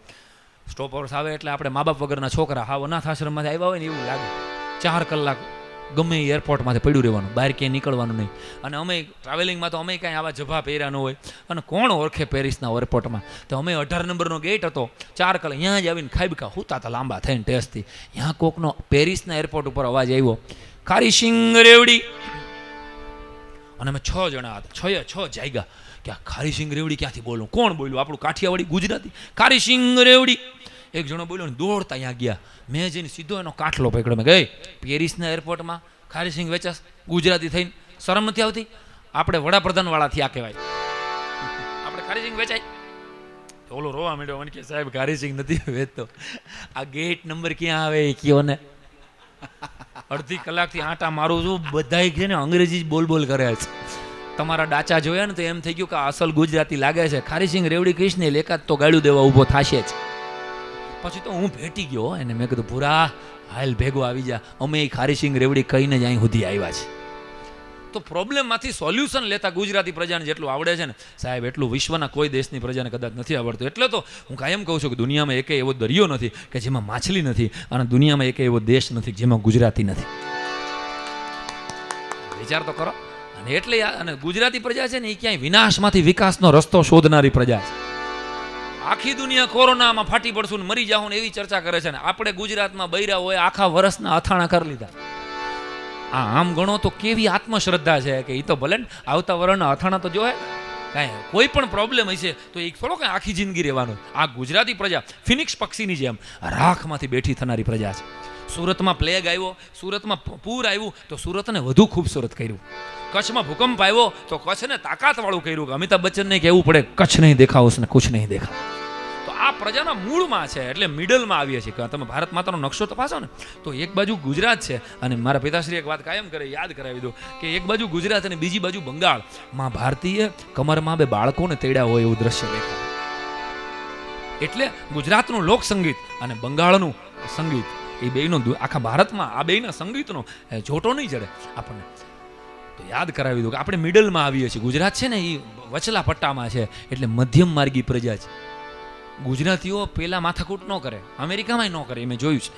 સ્ટોપ ઓવર્સ આવે એટલે આપણે મા બાપ વગરના છોકરા હાવ અનાથ આશ્રમમાંથી આવ્યા હોય ને એવું લાગે. 4 કલાક ગમે એ એરપોર્ટમાંથી પડ્યું રહેવાનું, બહાર ક્યાંય નીકળવાનું નહીં. અને અમે ટ્રાવેલિંગમાં તો અમે કાંઈ આવા જભા પહેર્યા ન હોય, અને કોણ ઓળખે પેરિસના એરપોર્ટમાં. તો અમે 18 નંબરનો ગેટ હતો, 4 કલાક ત્યાં જ આવીને ખાઈબકા હુતા હતા લાંબા થઈને ટેસ્ટથી. ત્યાં કોકનો પેરિસના એરપોર્ટ ઉપર અવાજ આવ્યો, ખારી સિંગ રેવડી. અને અમે 6 જણા હતા, 6 જાગ્યા કે આ ખારી સિંગ રેવડી ક્યાંથી બોલું, કોણ બોલ્યું, આપણું કાઠિયાવાડી ગુજરાતી, ખારી સિંગ રેવડી. એક જણો બોલ્યો ને દોડતા અહીંયા ગયા. મેં જઈને સીધો એનો કાટલો પકડ્યો. મેં ગઈ પેરિસના એરપોર્ટમાં ખારી સિંગ વેચાસ ગુજરાતી થઈને, શરમ નથી આવતી? આપણે વડાપ્રધાનવાળાથી આ કહેવાય, આપણે ખારી સિંગ વેચાય. ઓલો રોવા માંડ્યો, મને કે સાહેબ ખારી સિંગ નથી વેચતો. આ ગેટ નંબર ક્યાં આવે એ કયો ને. અડધી કલાકથી આંટા મારું છું, બધાય છે ને અંગ્રેજી બોલ કરે છે. તમારા ડાચા જોયા ને તો એમ થઈ ગયું કે અસલ ગુજરાતી લાગે છે. ખારી સિંગ રેવડી કહીશ ને એકાદ તો ગાળું દેવા ઊભો થશે જ. પછી તો હું ભેટી ગયો એને, મેં કીધું ભૂરા હાલ ભેગો આવી જા, અમે એ ખારી સિંગ રેવડી કહીને જ અહીં સુધી આવ્યા છે. તો પ્રોબ્લેમમાંથી સોલ્યુશન લેતા ગુજરાતી પ્રજાને જેટલું આવડે છે ને સાહેબ, એટલું વિશ્વના કોઈ દેશની પ્રજાને કદાચ નથી આવડતું. એટલે તો હું કાયમ કહું છું કે દુનિયામાં એકે એવો દરિયો નથી કે જેમાં માછલી નથી, અને દુનિયામાં એકે એવો દેશ નથી જેમાં ગુજરાતી નથી. વિચાર તો કરો. અને એટલે અને ગુજરાતી પ્રજા છે ને એ ક્યાંય વિનાશમાંથી વિકાસનો રસ્તો શોધનારી પ્રજા છે. આખી દુનિયા કોરોનામાં ફાટી પડશું ને મરી જાઉં ને એવી ચર્ચા કરે છે ને આપણે ગુજરાતમાં બૈરા હોય આખા વર્ષના અથાણા કરી લીધા. આમ ગણો તો કેવી આત્મશ્રદ્ધા છે કે એ તો ભલે ને આવતા વર્ષના અથાણા તો જોહે. કાંઈ કોઈ પણ પ્રોબ્લેમ હશે તો એ થોડો કાંઈ આખી જિંદગી રહેવાનું. આ ગુજરાતી પ્રજા ફિનિક્સ પક્ષીની જેમ રાખમાંથી બેઠી થનારી પ્રજા છે. સુરતમાં પ્લેગ આવ્યો, સુરતમાં પૂર આવ્યું તો સુરતને વધુ ખૂબસૂરત કર્યું. કચ્છમાં ભૂકંપ આવ્યો તો કચ્છને તાકાતવાળું કર્યું. કે અમિતાભ બચ્ચનને કહેવું પડે કચ્છ નહીં દેખા ઉસને કુછ નહીં દેખા. તો આ પ્રજાના મૂળમાં છે, એટલે મિડલમાં આવીએ છીએ. તમે ભારત માતાનો નકશો તપાસો ને તો એક બાજુ ગુજરાત છે, અને મારા પિતાશ્રી એક વાત કાયમ કરે, યાદ કરાવી દો કે એક બાજુ ગુજરાત અને બીજી બાજુ બંગાળ. માં ભારતીય કમરમાં 2 બાળકોને તેડ્યા હોય એવું દ્રશ્ય દેખાય. એટલે ગુજરાતનું લોક સંગીત અને બંગાળનું સંગીત એ બેયનો આખા ભારતમાં આ બેયના સંગીતનો જોટો નહીં જડે આપણને. તો યાદ કરાવી દો કે આપણે મિડલમાં આવીએ છીએ. ગુજરાત છે ને એ વચલા પટ્ટામાં છે, એટલે મધ્યમ માર્ગી પ્રજા છે. ગુજરાતીઓ પહેલાં માથાકૂટ ન કરે, અમેરિકામાંય ન કરે, મેં જોયું છે.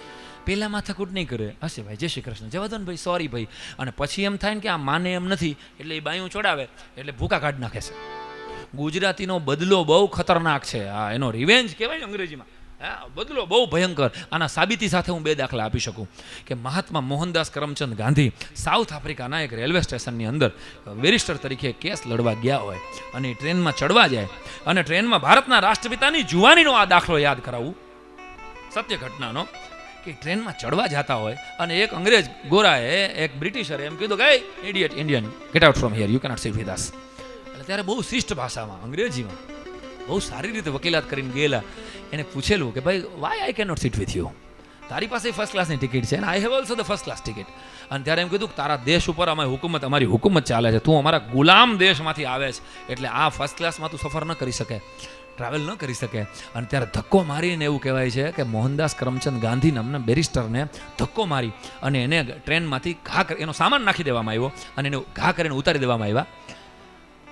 પહેલાં માથાકૂટ નહીં કરે, હશે ભાઈ જય શ્રી કૃષ્ણ, જવા દો ને ભાઈ, સોરી ભાઈ. અને પછી એમ થાય ને કે આ માને એમ નથી, એટલે એ બાયું ચોડાવે એટલે ભૂકા કાઢી નાખે છે. ગુજરાતીનો બદલો બહુ ખતરનાક છે. આ એનો રિવેન્જ કહેવાય ને અંગ્રેજીમાં. હા, બદલો બહુ ભયંકર. આના સાબિતી સાથે હું 2 દાખલા આપી શકું કે મહાત્મા મોહનદાસ કરમચંદ ગાંધી સાઉથ આફ્રિકાના એક રેલવે સ્ટેશનની અંદર બેરિસ્ટર તરીકે કેસ લડવા ગયા હોય, અને ટ્રેનમાં ચડવા જાય, અને ટ્રેનમાં ભારતના રાષ્ટ્રપિતાની જુવાનીનો આ દાખલો યાદ કરાવું, સત્ય ઘટનાનો, કે ટ્રેનમાં ચડવા જતા હોય અને એક અંગ્રેજ ગોરાએ એક બ્રિટિશરે એમ કીધું કે idiot Indian get out from here, you cannot sit with us. એટલે ત્યારે બહુ શિષ્ટ ભાષામાં અંગ્રેજીમાં બહુ સારી રીતે વકીલાત કરીને ગયેલા એને પૂછેલું કે ભાઈ why I cannot sit with you, તારી પાસે ફર્સ્ટ ક્લાસની ટિકિટ છે અને I have also the first class ticket. અને ત્યારે એમ કીધું કે તારા દેશ ઉપર અમારી હુકુમત ચાલે છે, તું અમારા ગુલામ દેશમાંથી આવે છે, એટલે આ ફર્સ્ટ ક્લાસમાં તું સફર ન કરી શકે, ટ્રાવેલ ન કરી શકે. અને ત્યારે ધક્કો મારીને એવું કહેવાય છે કે મોહનદાસ કરમચંદ ગાંધી નામના બેરિસ્ટરને ધક્કો મારી અને એને ટ્રેનમાંથી એનો સામાન નાખી દેવામાં આવ્યો અને એને ઘા કરીને ઉતારી દેવામાં આવ્યા.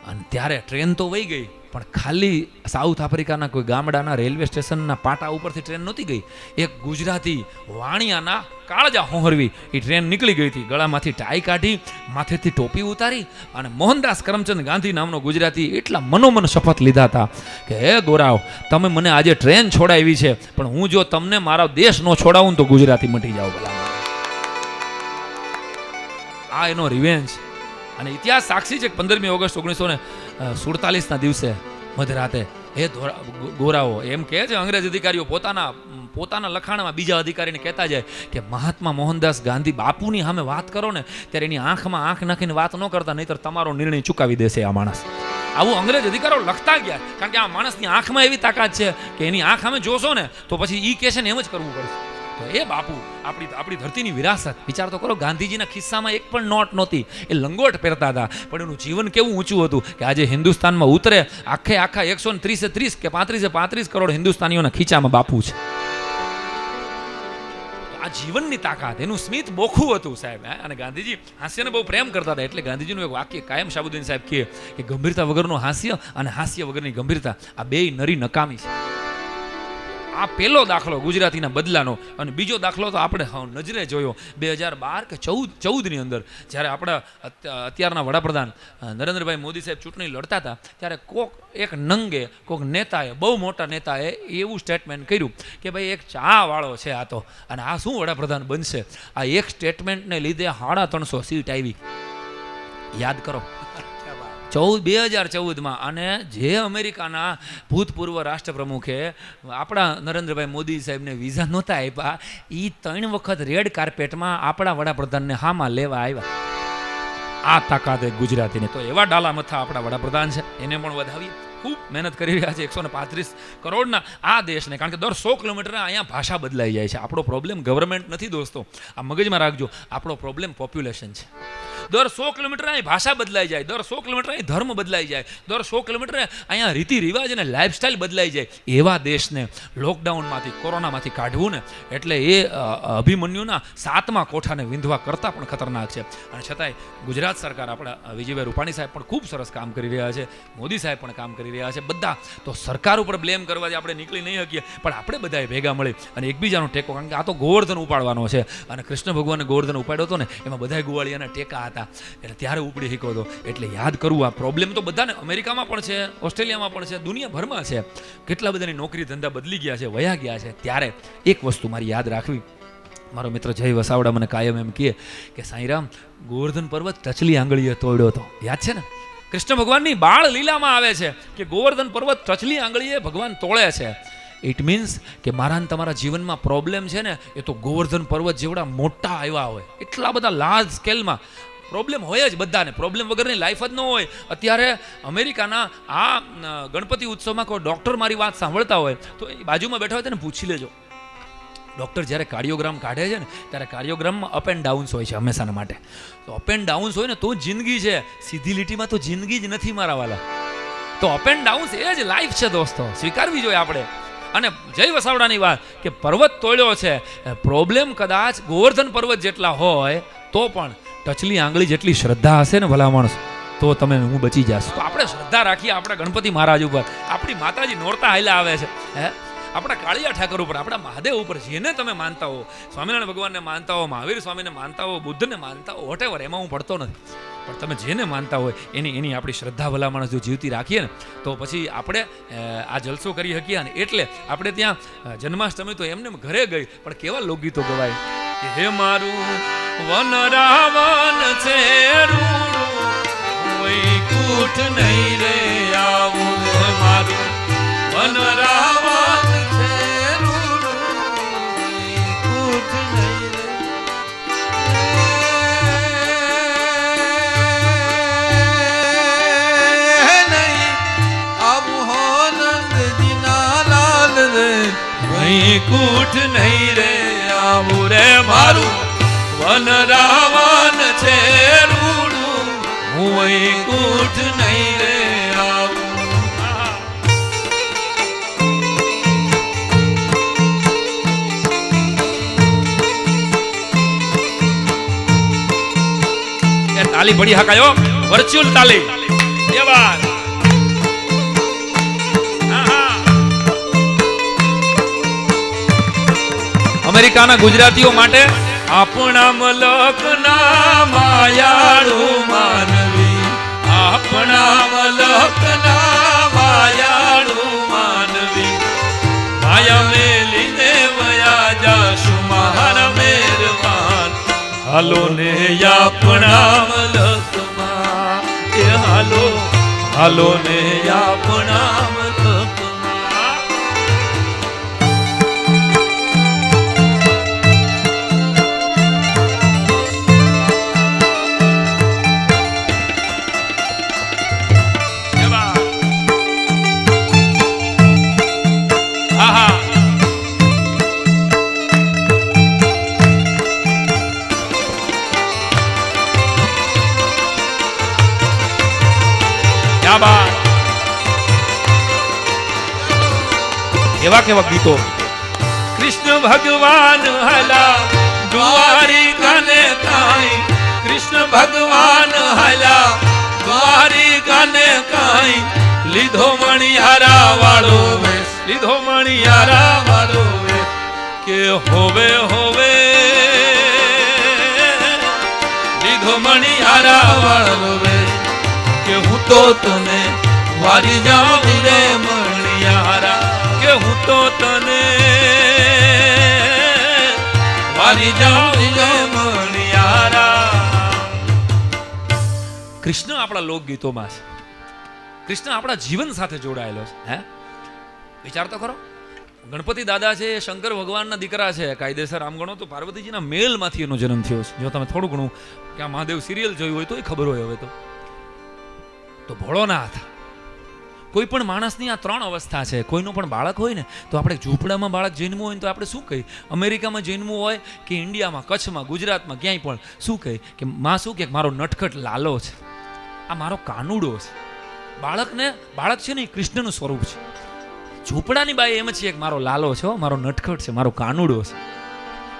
અને ત્યારે ટ્રેન તો વહી ગઈ, પણ ખાલી સાઉથ આફ્રિકાના કોઈ ગામડાના રેલવે સ્ટેશનના પાટા ઉપરથી ટ્રેન નહોતી ગઈ. એક ગુજરાતી વાણિયાના કાળજા હોહરવી એ ટ્રેન નીકળી ગઈ હતી. ગળામાંથી ટાઈ કાઢી, માથેથી ટોપી ઉતારી, અને મોહનદાસ કરમચંદ ગાંધી નામનો ગુજરાતી એટલા મનોમન શપથ લીધા હતા કે હે ગોરાવ, તમે મને આજે ટ્રેન છોડાવી છે, પણ હું જો તમને મારા દેશ નો છોડાવું તો ગુજરાતી મટી જાવ ભલા. આ એનો રિવેન્જ. અને ઇતિહાસ સાક્ષી છે કે 15મી ઓગસ્ટ 1947ના દિવસે મધરાતે ગોરાઓ એમ કહે છે અંગ્રેજ અધિકારીઓ પોતાના લખાણમાં બીજા અધિકારીને કહેતા જાય કે મહાત્મા મોહનદાસ ગાંધી બાપુની સામે વાત કરો ને ત્યારે એની આંખમાં આંખ નાખીને વાત ન કરતા, નહીંતર તમારો નિર્ણય ચૂકાવી દેશે આ માણસ. આવું અંગ્રેજ અધિકારીઓ લખતા ગયા, કારણ કે આ માણસની આંખમાં એવી તાકાત છે કે એની આંખ સામે જોશો ને તો પછી ઈ કહેશે ને એમ જ કરવું પડશે. તો એ બાપુ આપણી ધરતીની વિરાસત. વિચાર તો કરો, ગાંધીજીના ખિસ્સામાં એક પણ નોટ નહોતી, એ લંગોટ પહેરતા હતા, પણ એનું જીવન કેવું ઊંચું હતું કે આજે હિન્દુસ્તાનમાં ઉતરે આખા 130 કે 35 કરોડ હિન્દુસ્તાનીઓના ખીચામાં બાપુ છે. આ જીવનની તાકાત, એનું સ્મિત બોખું હતું સાહેબ. અને ગાંધીજી હાસ્યને બહુ પ્રેમ કરતા હતા, એટલે ગાંધીજીનું એક વાક્ય કાયમ શાહબુદ્દીન સાહેબ કહે કે ગંભીરતા વગરનું હાસ્ય અને હાસ્ય વગરની ગંભીરતા આ બેય નરી નકામી છે. આ પહેલો દાખલો ગુજરાતીના બદલાનો. અને બીજો દાખલો તો આપણે નજરે જોયો 2012 કે 14ની અંદર, જ્યારે આપણા અત્યારના વડાપ્રધાન નરેન્દ્રભાઈ મોદી સાહેબ ચૂંટણી લડતા હતા, ત્યારે કોક નેતાએ, બહુ મોટા નેતાએ એવું સ્ટેટમેન્ટ કર્યું કે ભાઈ એક ચા વાળો છે આ તો, અને આ શું વડાપ્રધાન બનશે. આ એક સ્ટેટમેન્ટને લીધે 350 સીટ આવી. યાદ કરો 2014માં. અને જે અમેરિકાના ભૂતપૂર્વ રાષ્ટ્રપ્રમુખે આપણા નરેન્દ્રભાઈ મોદી સાહેબને વિઝા નહોતા આપ્યા, એ 3 વખત રેડ કાર્પેટમાં આપણા વડાપ્રધાનને હામાં લેવા આવ્યા. આ તાકાત એક ગુજરાતીને. તો એવા ડાલા મથા આપણા વડાપ્રધાન છે, એને પણ વધાવીએ. ખૂબ મહેનત કરી રહ્યા છે 135 કરોડના આ દેશને, કારણ કે દર 100 કિલોમીટરે અહીંયા ભાષા બદલાઈ જાય છે. આપણો પ્રોબ્લેમ ગવર્મેન્ટ નથી દોસ્તો, આ મગજમાં રાખજો. આપણો પ્રોબ્લેમ પોપ્યુલેશન છે. દર 100 કિલોમીટર અહીં ભાષા બદલાઈ જાય, દર 100 કિલોમીટર અહીં ધર્મ બદલાઈ જાય, દર 100 કિલોમીટર અહીંયા રીતિ રિવાજ અને લાઈફસ્ટાઈલ બદલાઈ જાય. એવા દેશને લોકડાઉનમાંથી, કોરોનામાંથી કાઢવું ને, એટલે એ અભિમન્યુના 7મા કોઠાને વિંધવા કરતાં પણ ખતરનાક છે. અને છતાંય ગુજરાત સરકાર, આપણા વિજયભાઈ રૂપાણી સાહેબ પણ ખૂબ સરસ કામ કરી રહ્યા છે, મોદી સાહેબ પણ કામ કરી રહ્યા છે. બધા તો સરકાર ઉપર બ્લેમ કરવાથી આપણે નીકળી નહીં શકીએ, પણ આપણે બધાએ ભેગા મળી અને એકબીજાનો ટેકો, કારણ કે આ તો ગોવર્ધન ઉપાડવાનો છે. અને કૃષ્ણ ભગવાને ગોવર્ધન ઉપાડ્યો હતો ને, એમાં બધા ગોવાળિયાના ટેકા હતા, એટલે ત્યારે ઉપડી શીખ્યો હતો. એટલે યાદ કરવું, આ પ્રોબ્લેમ તો બધાને, અમેરિકામાં પણ છે, ઓસ્ટ્રેલિયામાં પણ છે, દુનિયાભરમાં છે. કેટલા બધાની નોકરી ધંધા બદલી ગયા છે, વયા ગયા છે. ત્યારે એક વસ્તુ મારી યાદ રાખવી. મારો મિત્ર જય વસાવડા મને કાયમ એમ કહે કે સાંઈરામ, ગોવર્ધન પર્વત ટચલી આંગળીએ તોડ્યો હતો. યાદ છે ને? કૃષ્ણ ભગવાનની બાળ લીલામાં આવે છે કે ગોવર્ધન પર્વત ટચલી આંગળીએ ભગવાન તોડે છે. ઇટ મીન્સ કે મારા તમારા જીવનમાં પ્રોબ્લેમ છે ને, એ તો ગોવર્ધન પર્વત જેવડા મોટા આવ્યા હોય, એટલા બધા લાર્જ સ્કેલમાં પ્રોબ્લેમ હોય જ બધાને. પ્રોબ્લેમ વગરની લાઈફ જ ન હોય. અત્યારે અમેરિકાના આ ગણપતિ ઉત્સવમાં કોઈ ડૉક્ટર મારી વાત સાંભળતા હોય તો એ બાજુમાં બેઠા હોય તેને પૂછી લેજો. ડૉક્ટર જ્યારે કાર્ડિયોગ્રામ કાઢે છે ને, ત્યારે કાર્ડિયોગ્રામમાં અપ એન્ડ ડાઉન્સ હોય છે હંમેશાના માટે. તો અપ એન્ડ ડાઉન્સ હોય ને તો જિંદગી છે, સીધી લીટીમાં તો જિંદગી જ નથી મારા વાલા. તો અપ એન્ડ ડાઉન્સ એ જ લાઈફ છે દોસ્તો, સ્વીકારવી જોઈએ આપણે. અને જય વસાવડાની વાત કે પર્વત તોડ્યો છે, પ્રોબ્લેમ કદાચ ગોવર્ધન પર્વત જેટલા હોય તો પણ ટચલી આંગળી જેટલી શ્રદ્ધા હશે ને ભલા માણસ, તો તમે હું બચી જશ. તો આપણે શ્રદ્ધા રાખીએ આપણા ગણપતિ મહારાજ ઉપર, આપણી માતાજી નોરતા હાલ્યા આવે છે, આપણા કાળિયા ઠાકર ઉપર, આપણા મહાદેવ ઉપર, જેને તમે માનતા હો, સ્વામિનારાયણ ભગવાનને માનતા હો, મહાવીર સ્વામીને માનતા હો, બુદ્ધને માનતા હો, વોટેવર, એમાં હું પડતો નથી. પણ તમે જેને માનતા હોય એની આપણી શ્રદ્ધા ભલા માણસ જો જીવતી રાખીએ ને, તો પછી આપણે આ જલસો કરી શકીએ. અને એટલે આપણે ત્યાં જન્માષ્ટમી તો એમને ઘરે ગઈ, પણ કેવા લોકગીતો ગવાય કે હે મારું વન રાવણ છે રૂડું, વૈકુંઠ નહીં રે આવું. હે મારું વન રાવણ છે રૂડું, વૈકુંઠ નહીં રે. કૂઠ નહીં રે આવું રે મારું વન રાવણ છે રૂડું, હું કૂઠ નહીં રે આવું. તાલી પડી હકાયો, વર્ચ્યુઅલ તાલી. એ વાત અમેરિકાના ગુજરાતીઓ માટે આપણા મલકના માયાળુ માનવી, આપણા મલકના માયાળુ માનવી, માયા મેલીને વયા જાશુ મારા મેરવાન. હાલો ને આપણા મલકમાં, એ હાલો હાલો ને આપણા મલકમાં. કેવા કેવા ગીતો. કૃષ્ણ ભગવાન હલા દ્વારિકાને કાઈ, કૃષ્ણ ભગવાન હલા દ્વારિકાને કાઈ, લીધો મણિયારા વાળો વેશ, લીધો મણિયારા વાળો વેશ, કે હોવે હોવે લીધો મણિયારા વાળો વેશ, કે હું તો તને વારી જાઉં રે મણિયારા, કે હું તો તને વારી જાઉં રે મણિયારા. કૃષ્ણ આપણા લોકગીતોમાં છે, કૃષ્ણ આપણા જીવન સાથે જોડાયેલો છે. હે, વિચાર તો કરો. ગણપતિ દાદા છે એ શંકર ભગવાનના દીકરા છે કાયદેસર. આમ ગણો તો પાર્વતીજીના મેલમાંથી એનો જન્મ થયો છે. જો તમે થોડું ઘણું કે આ મહાદેવ સિરિયલ જોયું હોય તો એ ખબર હોય. હવે તો ભોળોનાથ. કોઈ પણ માણસની આ ત્રણ અવસ્થા છે. કોઈનું પણ બાળક હોય ને તો આપણે ઝૂંપડામાં બાળક જન્મવું હોય ને તો આપણે શું કહીએ? અમેરિકામાં જન્મવું હોય કે ઇન્ડિયામાં, કચ્છમાં, ગુજરાતમાં, ક્યાંય પણ શું કહે કે માં શું કે મારો નટખટ લાલો છે, આ મારો કાનુડો છે. બાળક છે ને એ કૃષ્ણનું સ્વરૂપ છે. ઝૂંપડાની બાઈ એમ છે કે મારો લાલો છે, મારો નટખટ છે, મારો કાનુડો છે.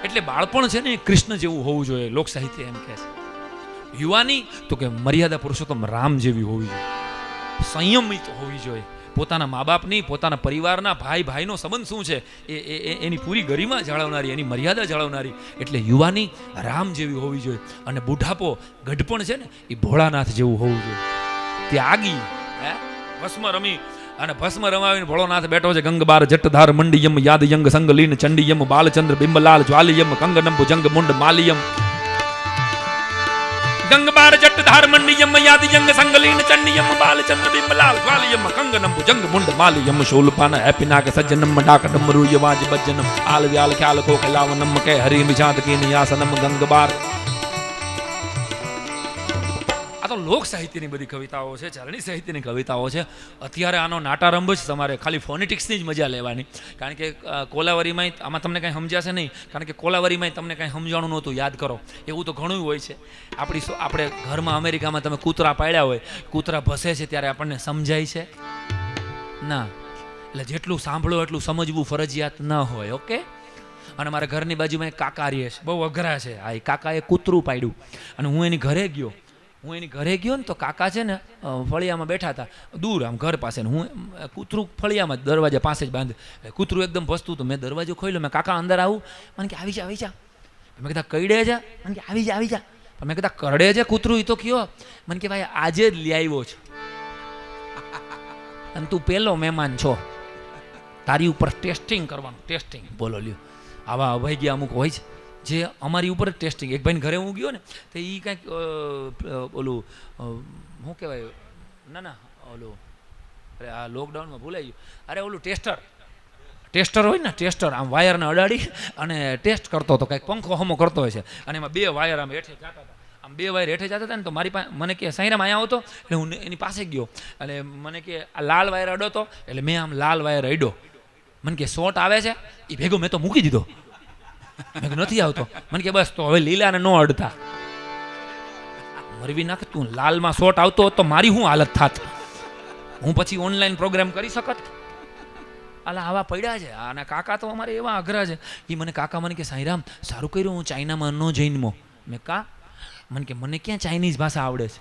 એટલે બાળપણ છે ને એ કૃષ્ણ જેવું હોવું જોઈએ, લોક સાહિત્ય એમ કહે છે. યુવાની તો કે મર્યાદા પુરુષોત્તમ રામ જેવી હોવી જોઈએ, સંયમિત હોવી જોઈએ. પોતાના મા બાપની, પોતાના પરિવારના, ભાઈનો સંબંધ શું છે એની પૂરી ગરિમા જાળવનારી, એની મર્યાદા જાળવનારી. એટલે યુવાની રામ જેવી હોવી જોઈએ. અને બુઢાપો, ગઢપણ છે ને એ ભોળાનાથ જેવું હોવું જોઈએ. ત્યાગી, ભસ્મ રમી અને ભસ્મ રમાવીને ભોળોનાથ બેઠો છે. ગંગબાર જટધાર મંડિયમ યાદ યંગ સંગલીન ચંડિયમ બાલચંદ્ર બિંબલાલ જ્વાલિયમ કંગનમ ભુજંગ મુંડ માલિયમ. ગંગબાર જટધાર મંડિયમ યાદ યંગ સંગલીન ચંડિયમ બાલચંદ્ર બિંબલાલ જ્વાલિયમ કંગનમ ભુજંગ મુંડ માલિયમ. શૂલપાન હેપિના કે સજ્જનમ ડાક ડમરુ યવાજ બજ્જનમ આલ વ્યાલ ખ્યાલ કો ખલાવનમ કે હરિ મિજાત કી નિયાસનમ ગંગબાર. તો લોક સાહિત્યની બધી કવિતાઓ છે, ચરણી સાહિત્યની કવિતાઓ છે. અત્યારે આનો નાટારંભ જ તમારે ખાલી ફોનેટિક્સની જ મજા લેવાની. કારણ કે કોલાવરીમાં આમાં તમને કંઈ સમજાશે નહીં. કારણ કે કોલાવરીમાં તમને કંઈ સમજાણું નહોતું, યાદ કરો. એવું તો ઘણું હોય છે. આપણે ઘરમાં અમેરિકામાં તમે કૂતરા પાળ્યા હોય, કૂતરા ભસે છે ત્યારે આપણને સમજાય છે ના. એટલે જેટલું સાંભળો એટલું સમજવું ફરજિયાત ન હોય. ઓકે. અને મારા ઘરની બાજુમાં એક કાકા રહે છે, બહુ અઘરા છે. આ કાકાએ કૂતરું પાડ્યું અને હું એની ઘરે ગયો ને તો કાકા છે ને ફળિયામાં બેઠા હતા દૂર આમ ઘર પાસે. હું કૂતરું ફળિયામાં દરવાજા પાસે જ બાંધે. કૂતરું એકદમ ભસતું તો મેં દરવાજો ખોલ્યો. મેં કાકા અંદર આવું, મને કે આવી જા. મેં કીધા કઈડે છે? મને કે આવી જા. પણ મેં કીધા કરડે છે કૂતરું? એ તો કયો? મને કે ભાઈ આજે જ લઈ આવ્યો છે અને તું પેલો મહેમાન છો, તારી ઉપર ટેસ્ટિંગ કરવાનું. ટેસ્ટિંગ બોલો લ્યો. આવા અભાઈ ગયા અમુક હોય છે જે અમારી ઉપર ટેસ્ટિંગ. એક ભાઈને ઘરે હું ગયો ને તો એ કંઈક ઓલું શું કહેવાય, ના ઓલું, અરે આ લોકડાઉનમાં ભૂલાઈ ગયું. અરે ઓલું ટેસ્ટર હોય ને, ટેસ્ટર આમ વાયરને અડાડી અને ટેસ્ટ કરતો હતો. કંઈક પંખો હમો કરતો હોય છે અને એમાં બે વાયર આમ હેઠે જતા હતા. આમ બે વાયર હેઠે જતા હતા ને તો મારી પાસે મને કે સાંઈરામ અહીંયા આવતો. એટલે હું એની પાસે ગયો અને મને કે આ લાલ વાયર અડો. એટલે મેં આમ લાલ વાયર અડ્યો. મને કે શોર્ટ આવે છે? એ ભેગો મેં તો મૂકી દીધો. નથી આવતો. મને કે બસ તો હવે લીલાને ન અડતા. મરવી નાખ તું. લાલમાં શોર્ટ આવતો હોત તો મારી શું હાલત થાત? હું પછી ઓનલાઈન પ્રોગ્રામ કરી શકત? આલા આવા પડ્યા છે. અને કાકા તો અમારે એવા અઘરા છે. એ મને કાકા મને કે સાંઈરામ સારું કર્યું હું ચાઇનામાં ન જઈનમો. મેં મને કે મને ક્યાં ચાઇનીઝ ભાષા આવડે છે?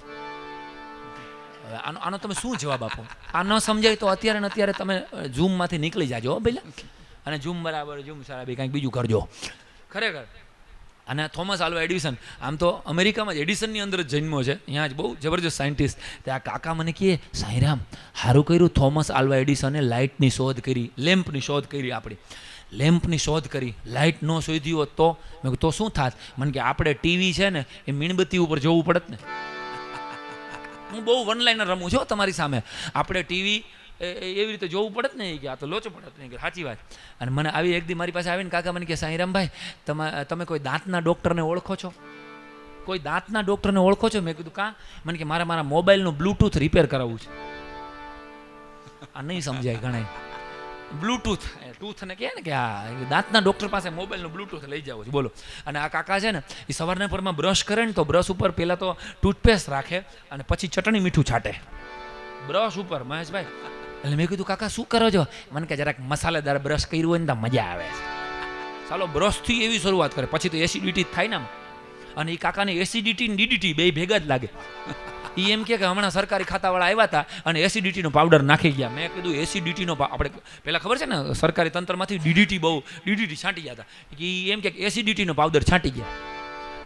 આનો તમે શું જવાબ આપો? આ ન સમજાય તો અત્યારે ને અત્યારે તમે ઝૂમમાંથી નીકળી જાજો પેલા. અને ઝૂમ બરાબર ઝૂમ સારા બી કંઈક બીજું કરજો ખરેખર. અને થોમસ આલ્વા એડિસન, આમ તો અમેરિકામાં જ એડિસનની અંદર જ જન્મો છે, અહીંયા જ બહુ જબરજસ્ત સાયન્ટિસ્ટ. ત્યાં કાકા મને કહે સાંઈરામ સારું કર્યું થોમસ આલ્વા એડિસને લાઇટની શોધ કરી, લેમ્પની શોધ કરી. લેમ્પની શોધ કરી, લાઇટ ન શોધી હોત તો મેં તો શું થાત? મને કે આપણે ટીવી છે ને એ મીણબત્તી ઉપર જોવું પડત ને. હું બહુ વન લાઇનર રમું છું તમારી સામે. આપણે ટીવી એવી રીતે જોવું પડત ને કે આ તો લોચો પડત નહીં. સાચી વાત. અને મને આવી એક દી મારી પાસે આવીને કાકા મને કે સાંઈરામભાઈ તમે કોઈ દાંતના ડૉક્ટરને ઓળખો છો? કોઈ દાંતના ડૉક્ટરને ઓળખો છો? મેં કીધું કાં? મને કે મારા મોબાઈલનું બ્લૂટૂથ રિપેર કરાવવું છે. આ નહીં સમજાય ઘણા. બ્લૂટૂથ ટૂથને કહે ને કે આ દાંતના ડૉક્ટર પાસે મોબાઈલનું બ્લૂટૂથ લઈ જાવ છે. બોલો. અને આ કાકા છે ને એ સવારના પરમાં બ્રશ કરે ને તો બ્રશ ઉપર પહેલાં તો ટૂથપેસ્ટ રાખે અને પછી ચટણી મીઠું છાંટે બ્રશ ઉપર. મહેશભાઈ એટલે મેં કીધું કાકા શું કરો છો? મને કે જરાક મસાલેદાર બ્રશ કર્યું હોય ને તો મજા આવે છે. ચાલો બ્રશથી એવી શરૂઆત કરે, પછી તો એસિડિટી જ થાય ને આમ. અને એ કાકાને એસિડિટી ને ડીડીટી બે ભેગા જ લાગે. એ એમ કે હમણાં સરકારી ખાતાવાળા આવ્યા હતા અને એસિડિટીનો પાવડર નાખી ગયા. મેં કીધું એસિડિટીનો આપણે પહેલાં ખબર છે ને સરકારી તંત્રમાંથી ડીડીટી છાંટી ગયા હતા. એ એમ કે એસિડિટીનો પાવડર છાંટી ગયા.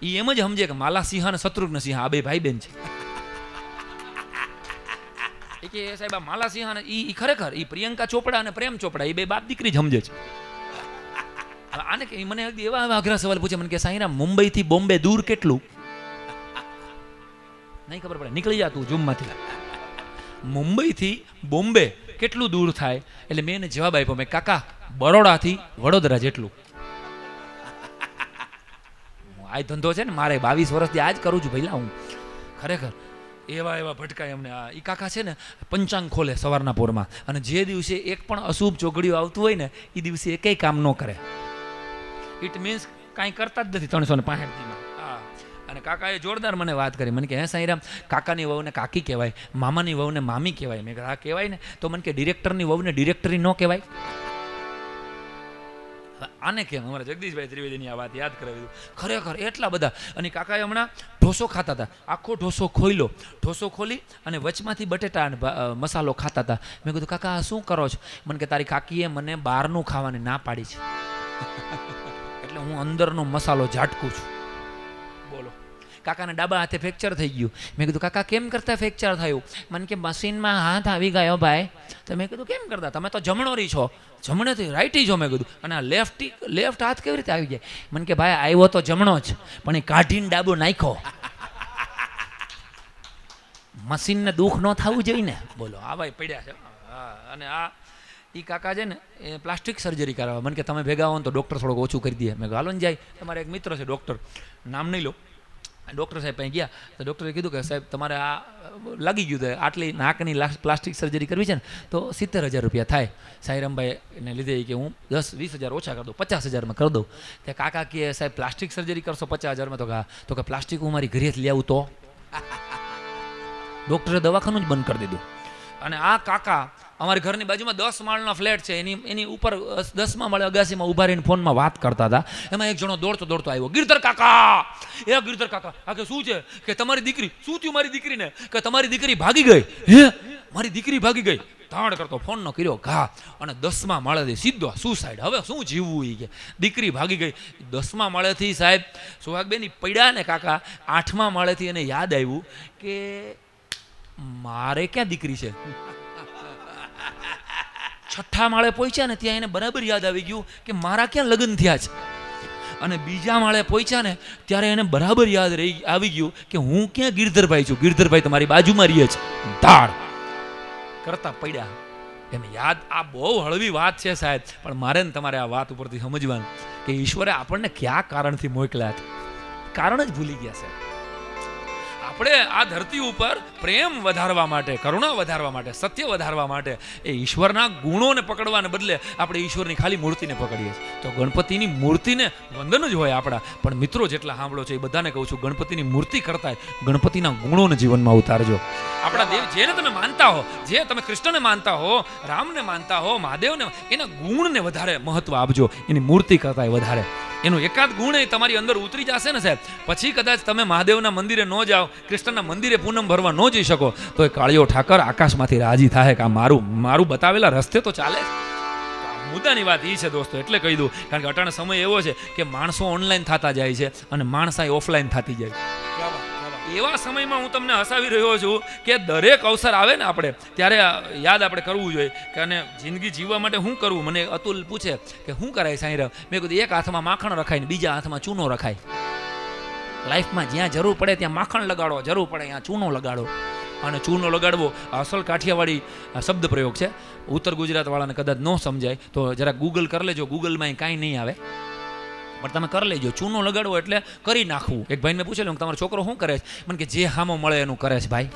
એ એમ જ સમજે કે માલા સિંહ અને શત્રુઘ્ન સિંહ આ બે ભાઈ બેન છે. એ કે સાહેબ આ માલા સિંહ અને એ ખરેખર એ પ્રિયંકા ચોપડા અને પ્રેમ ચોપડા એ બે બાપ દીકરી જ સમજે છે. આને કે મને એવા અઘરા સવાલ પૂછે, મને કે સાંઈરામ મુંબઈથી બોમ્બે દૂર કેટલું? નહીં ખબર પડે, નીકળી જા તું જૂમમાંથી. મુંબઈથી બોમ્બે કેટલું દૂર થાય? એટલે મેં એને જવાબ આપ્યો, મેં કાકા બરોડાથી વડોદરા જેટલું. આ ધંધો છે ને મારે 22 વર્ષથી આ જ કરું છું ભઈલા હું. ખરેખર એવા ભટકાય અમને. આ ઈ કાકા છે ને પંચાંગ ખોલે સવારના પોરમાં, અને જે દિવસે એક પણ અશુભ ચોઘડિયું આવતું હોય ને એ દિવસે એકેય કામ ન કરે. ઇટ મીન્સ કાંઈ કરતા જ નથી 365 હા. અને કાકાએ જોરદાર મને વાત કરી. મને કે હે સાંઈરામ, કાકાની વહુને કાકી કહેવાય, મામાની વહુને મામી કહેવાય. મેં કહ્યું હા કહેવાય ને. તો મને કે ડિરેક્ટરની વહુને ડિરેક્ટરી ન કહેવાય? આને કેમ? અમારા જગદીશભાઈ ત્રિવેદીની આ વાત યાદ કરાવી દીધું. ખરેખર એટલા બધા. અને કાકાએ હમણાં ઢોસો ખાતા હતા, આખો ઢોસો ખોલ્યો, ઢોસો ખોલી અને વચમાંથી બટેટા અને મસાલો ખાતા હતા. મેં કીધું કાકા આ શું કરો છો? મને કે તારી કાકીએ મને બહારનું ખાવાની ના પાડી છે એટલે હું અંદરનો મસાલો ઝાટકું છું. બોલો. કાકાને ડાબા હાથે ફ્રેક્ચર થઈ ગયું. મેં કીધું કાકા કેમ કરતા ફ્રેક્ચર થયું? મને કે મશીનમાં હાથ આવી ગયો ભાઈ. તો મેં કીધું કેમ કરતા? તમે તો જમણોરી છો, જમણેથી રાઈટી છો. મેં કીધું અને આ લેફ્ટ હાથ કેવી રીતે આવી જાય? મને કે ભાઈ આવ્યો તો જમણો જ, પણ એ કાઢીને ડાબો નાખ્યો. મશીનને દુઃખ ન થવું જોઈએ ને. બોલો આ ભાઈ પડ્યા છે. હા. અને આ એ કાકા છે ને એ પ્લાસ્ટિક સર્જરી કરાવવા. મને કે તમે ભેગા હો ને તો ડૉક્ટર થોડુંક ઓછું કરી દે. મેં હાલો ને જાય. તમારે એક મિત્ર છે ડૉક્ટર, નામ નહીં લો. ડૉક્ટર સાહેબ અહીં ગયા તો ડૉક્ટરે કીધું કે સાહેબ તમારે આ લાગી ગયું છે, આટલી નાકની પ્લાસ્ટિક સર્જરી કરવી છે ને તો 70,000 રૂપિયા થાય. સાંઈરામભાઈને લીધે કે હું 10-20,000 ઓછા કરી દઉં, 50,000માં કરી દઉં. તે કાકા કહે સાહેબ પ્લાસ્ટિક સર્જરી કરશો 50,000માં? તો કે પ્લાસ્ટિક હું મારી ઘરેથી લઈ આવું તો? ડૉક્ટરે દવાખાનું જ બંધ કરી દીધું. અને આ કાકા અમારી ઘરની બાજુમાં 10 માળના ફ્લેટ છે, એની ઉપર 10મા માળે અગાસીમાં ઊભા રહીને ફોનમાં વાત કરતા હતા. એમાં એક જણો દોડતો આવ્યો, ગિરધર કાકા. ગિરધર કાકા આ કે શું છે? કે તમારી દીકરી. શું થયું મારી દીકરીને? કે તમારી દીકરી ભાગી ગઈ. હે મારી દીકરી ભાગી ગઈ? ધાડ કરતો ફોનનો કર્યો ઘા, અને 10મા માળેથી સીધો સુસાઇડ. હવે શું જીવવું? એ કે દીકરી ભાગી ગઈ. 10મા માળેથી સાહેબ સુહાગબેન પડ્યા ને કાકા, 8મા માળેથી એને યાદ આવ્યું કે મારે ક્યાં દીકરી છે. 6ઠ્ઠા માળે પહોંચ્યા ને ત્યાં એને બરાબર યાદ આવી ગયું કે મારા ક્યાં લગ્ન થયા છે. અને બીજા માળે પહોંચ્યા ને ત્યારે એને બરાબર યાદ આવી ગયું કે હું ક્યાં ગિરધરભાઈ છું. ગિરધરભાઈ તમારી બાજુમાં રહીએ છે. ધાડ કરતા પડ્યા. એને યાદ. આ બહુ હળવી વાત છે સાહેબ, પણ મારે ને તમારે આ વાત ઉપરથી સમજવાનું કે ઈશ્વરે આપણને કયા કારણથી મોકલ્યા છે. કારણ જ ભૂલી ગયા છે. આપણે આ ધરતી ઉપર પ્રેમ વધારવા માટે, કરુણા વધારવા માટે, સત્ય વધારવા માટે એ ઈશ્વરના ગુણોને પકડવાને બદલે આપણે ઈશ્વરની ખાલી મૂર્તિને પકડીએ છીએ. તો ગણપતિની મૂર્તિને વંદન જ હોય આપણા. પણ મિત્રો જેટલા સાંભળો છો એ બધાને કહું છું, ગણપતિની મૂર્તિ કરતા ગણપતિના ગુણોને જીવનમાં ઉતારજો. આપણા દેવ જેને તમે માનતા હો, જે તમે કૃષ્ણને માનતા હો, રામને માનતા હો, મહાદેવને, એના ગુણને વધારે મહત્વ આપજો, એની મૂર્તિ કરતા વધારે. એનો એકાદ ગુણ એ તમારી અંદર ઉતરી જશે ને સાહેબ, પછી કદાચ તમે મહાદેવના મંદિરે ન જાઓ, કૃષ્ણના મંદિરે પૂનમ ભરવા ન જઈ શકો, તો એ કાળિયો ઠાકર આકાશમાંથી રાજી થાય કે આ મારું બતાવેલા રસ્તે તો ચાલે. મુદ્દાની વાત એ છે દોસ્તો, એટલે કહી દઉં, કારણ કે અટાણે સમય એવો છે કે માણસો ઓનલાઈન થતા જાય છે અને માણસાઈ ઓફલાઈન થતી જાય છે. એવા સમયમાં હું તમને હસાવી રહ્યો છું કે દરેક અવસર આવે ને આપણે ત્યારે યાદ આપણે કરવું જોઈએ કે અને જિંદગી જીવવા માટે શું કરવું. મને અતુલ પૂછે કે શું કરાય સાંઈરામ? મેં કીધું એક હાથમાં માખણ રખાય ને બીજા હાથમાં ચૂનો રખાય. લાઈફમાં જ્યાં જરૂર પડે ત્યાં માખણ લગાડો, જરૂર પડે ત્યાં ચૂનો લગાડો. અને ચૂનો લગાડવો અસલ કાઠિયાવાડી શબ્દ પ્રયોગ છે. ઉત્તર ગુજરાતવાળાને કદાચ ન સમજાય તો જરા ગૂગલ કરી લેજો, ગૂગલમાં કાંઈ નહીં આવે, પણ તમે કરી લેજો. ચૂનો લગાડવો એટલે કરી નાખવું. એક ભાઈને મેં પૂછેલું તમારો છોકરો શું કરે છે? મને કે જે હામો મળે એનું કરે છે ભાઈ.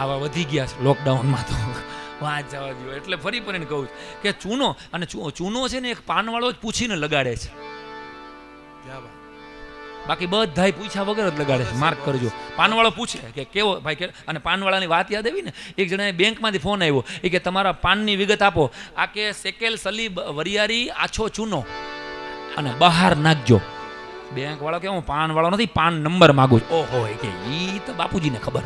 આવા વધી ગયા છે લોકડાઉનમાં તો વાત જવા દો. એટલે ફરી ફરીને કહું કે ચૂનો, અને ચૂનો છે ને એક પાનવાળો જ પૂછીને લગાડે છે. બાકી બધાય પૂછ્યા વગર જ લગાડે છે. માર્ક કરજો. પાનવાળો પૂછે કે કેવો ભાઈ કે, અને પાનવાળાની વાત યાદ આવી ને, એક જણાએ બેંકમાંથી ફોન આવ્યો એ કે તમારા પાનની વિગત આપો. આ કે સેકેલ સલી વરિયારી આછો ચૂનો અને બહાર નાખજો. બેંક વાળો કે હું પાન વાળો નથી, પાન નંબર માગું છું. ઓહો એ કે ઈ તો બાપુજીને ખબર.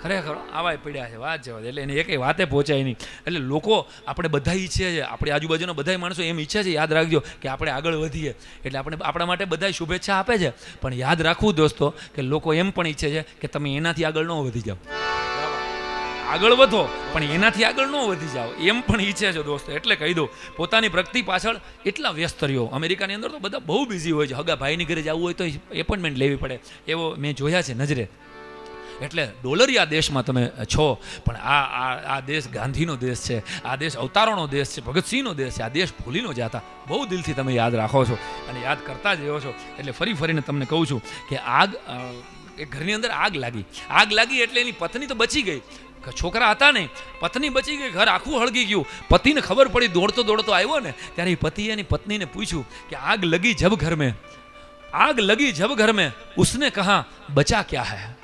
ખરેખર આવાય પડ્યા છે, વાત જવા દે. એટલે એને એકેય વાતે પહોંચાય નહીં. એટલે લોકો આપણે બધા ઈચ્છે છે, આપણી આજુબાજુના બધા માણસો એમ ઈચ્છે છે, યાદ રાખજો કે આપણે આગળ વધીએ. એટલે આપણે આપણા માટે બધા શુભેચ્છા આપે છે, પણ યાદ રાખવું દોસ્તો કે લોકો એમ પણ ઈચ્છે છે કે તમે એનાથી આગળ ન વધી જાઓ. આગળ વધો પણ એનાથી આગળ ન વધી જાઓ એમ પણ ઈચ્છે છે દોસ્તો. એટલે કહી દો, પોતાની પ્રગતિ પાછળ એટલા વ્યસ્ત રહ્યો. અમેરિકાની અંદર તો બધા બહુ બિઝી હોય છે. હગા ભાઈની ઘરે જવું હોય તો એપોઇન્ટમેન્ટ લેવી પડે, એવો મેં જોયા છે નજરે. એટલે ડોલરિયા દેશમાં તમે છો, પણ આ દેશ ગાંધીનો દેશ છે, આ દેશ અવતારોનો દેશ છે, ભગતસિંહનો દેશ છે. આ દેશ ભૂલી ન જાતા. બહુ દિલથી તમે યાદ રાખો છો અને યાદ કરતા જ રહ્યો છો. એટલે ફરીને તમને કહું છું કે એક ઘરની અંદર આગ લાગી એટલે એની પત્ની તો બચી ગઈ, છોકરા હતા નહીં, પત્ની બચી ગઈ, ઘર આખું હળગી ગયું. પતિને ખબર પડી, દોડતો આવ્યો ને, ત્યારે એ પતિએ એની પત્નીને પૂછ્યું કે આગ લગી જબ ઘર में उसने कहा बचा क्या है.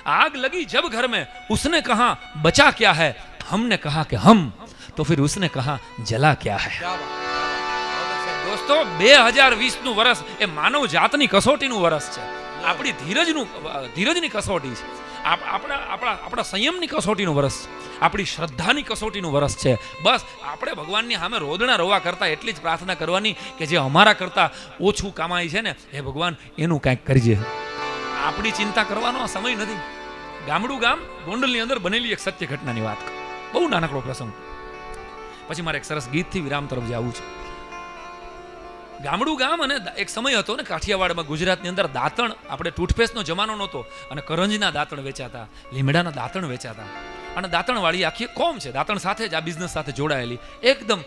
आग लगी जब घर में उसने कहा बचा क्या है. हमने कहा कि हम, तो फिर उसने कहा जला क्या है. દોસ્તો 2020નું વર્ષ એ માનવ જાતની કસોટીનું વર્ષ છે. આપણી ધીરજની કસોટી છે. આપણા સંયમની કસોટીનું વર્ષ છે. આપણી શ્રદ્ધાની કસોટીનું વર્ષ છે. બસ આપણે ભગવાનની સામે રોદણા રોવા કરતા એટલી જ પ્રાર્થના કરવાની કે જે અમારા કરતા ઓછું કમાય છે ને, એ ભગવાન એનું કાંઈક કરજે. આપણી ચિંતા કરવાનો આ સમય નથી. ગામડું ગામ ગોંડલની અંદર બનેલી એક સત્ય ઘટનાની વાત કરું. બહુ નાનકડો પ્રસંગ, પછી મારે એક સરસ ગીતથી વિરામ તરફ જવું છે. ગામડું ગામ, અને એક સમય હતો ને કાઠિયાવાડમાં, ગુજરાતની અંદર દાંતણ, આપણે ટૂથપેસ્ટનો જમાનો નહોતો અને કરંજના દાંતણ વેચાતા, લીમડાના દાંતણ વેચાતા. અને દાંતણવાળી આખી કોમ છે, દાંતણ સાથે જ આ બિઝનેસ સાથે જોડાયેલી. એકદમ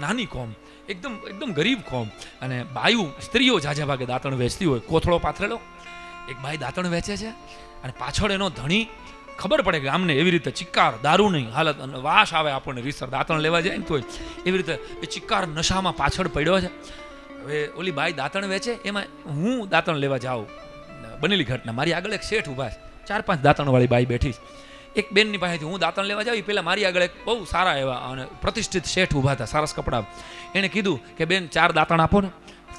નાની કોમ, એકદમ ગરીબ કોમ. અને બાયું, સ્ત્રીઓ ઝાઝા ભાગે દાંતણ વેચતી હોય. કોથળો પાથરેલો, એક બાઈ દાંતણ વેચે છે અને પાછળ એનો ધણી, ખબર પડે ગામને એવી રીતે ચિક્કાર, દારૂ નહીં હાલત, અને વાસ આવે આપણને રીસર, દાંતણ લેવા જાય ને તોય એવી રીતે એ ચિક્કાર નશામાં પાછળ પડ્યો છે. હવે ઓલી બાઈ દાંતણ વેચે, એમાં હું દાંતણ લેવા જાઉં. બનેલી ઘટના, મારી આગળ એક શેઠ ઊભા છે, 4-5 દાંતણવાળી બાઈ બેઠી છે. એક બેનની પાસેથી હું દાંતણ લેવા જાઉં, પહેલાં મારી આગળ એક બહુ સારા એવા અને પ્રતિષ્ઠિત શેઠ ઊભા હતા, સરસ કપડાં. એણે કીધું કે બેન 4 દાંતણ આપો ને.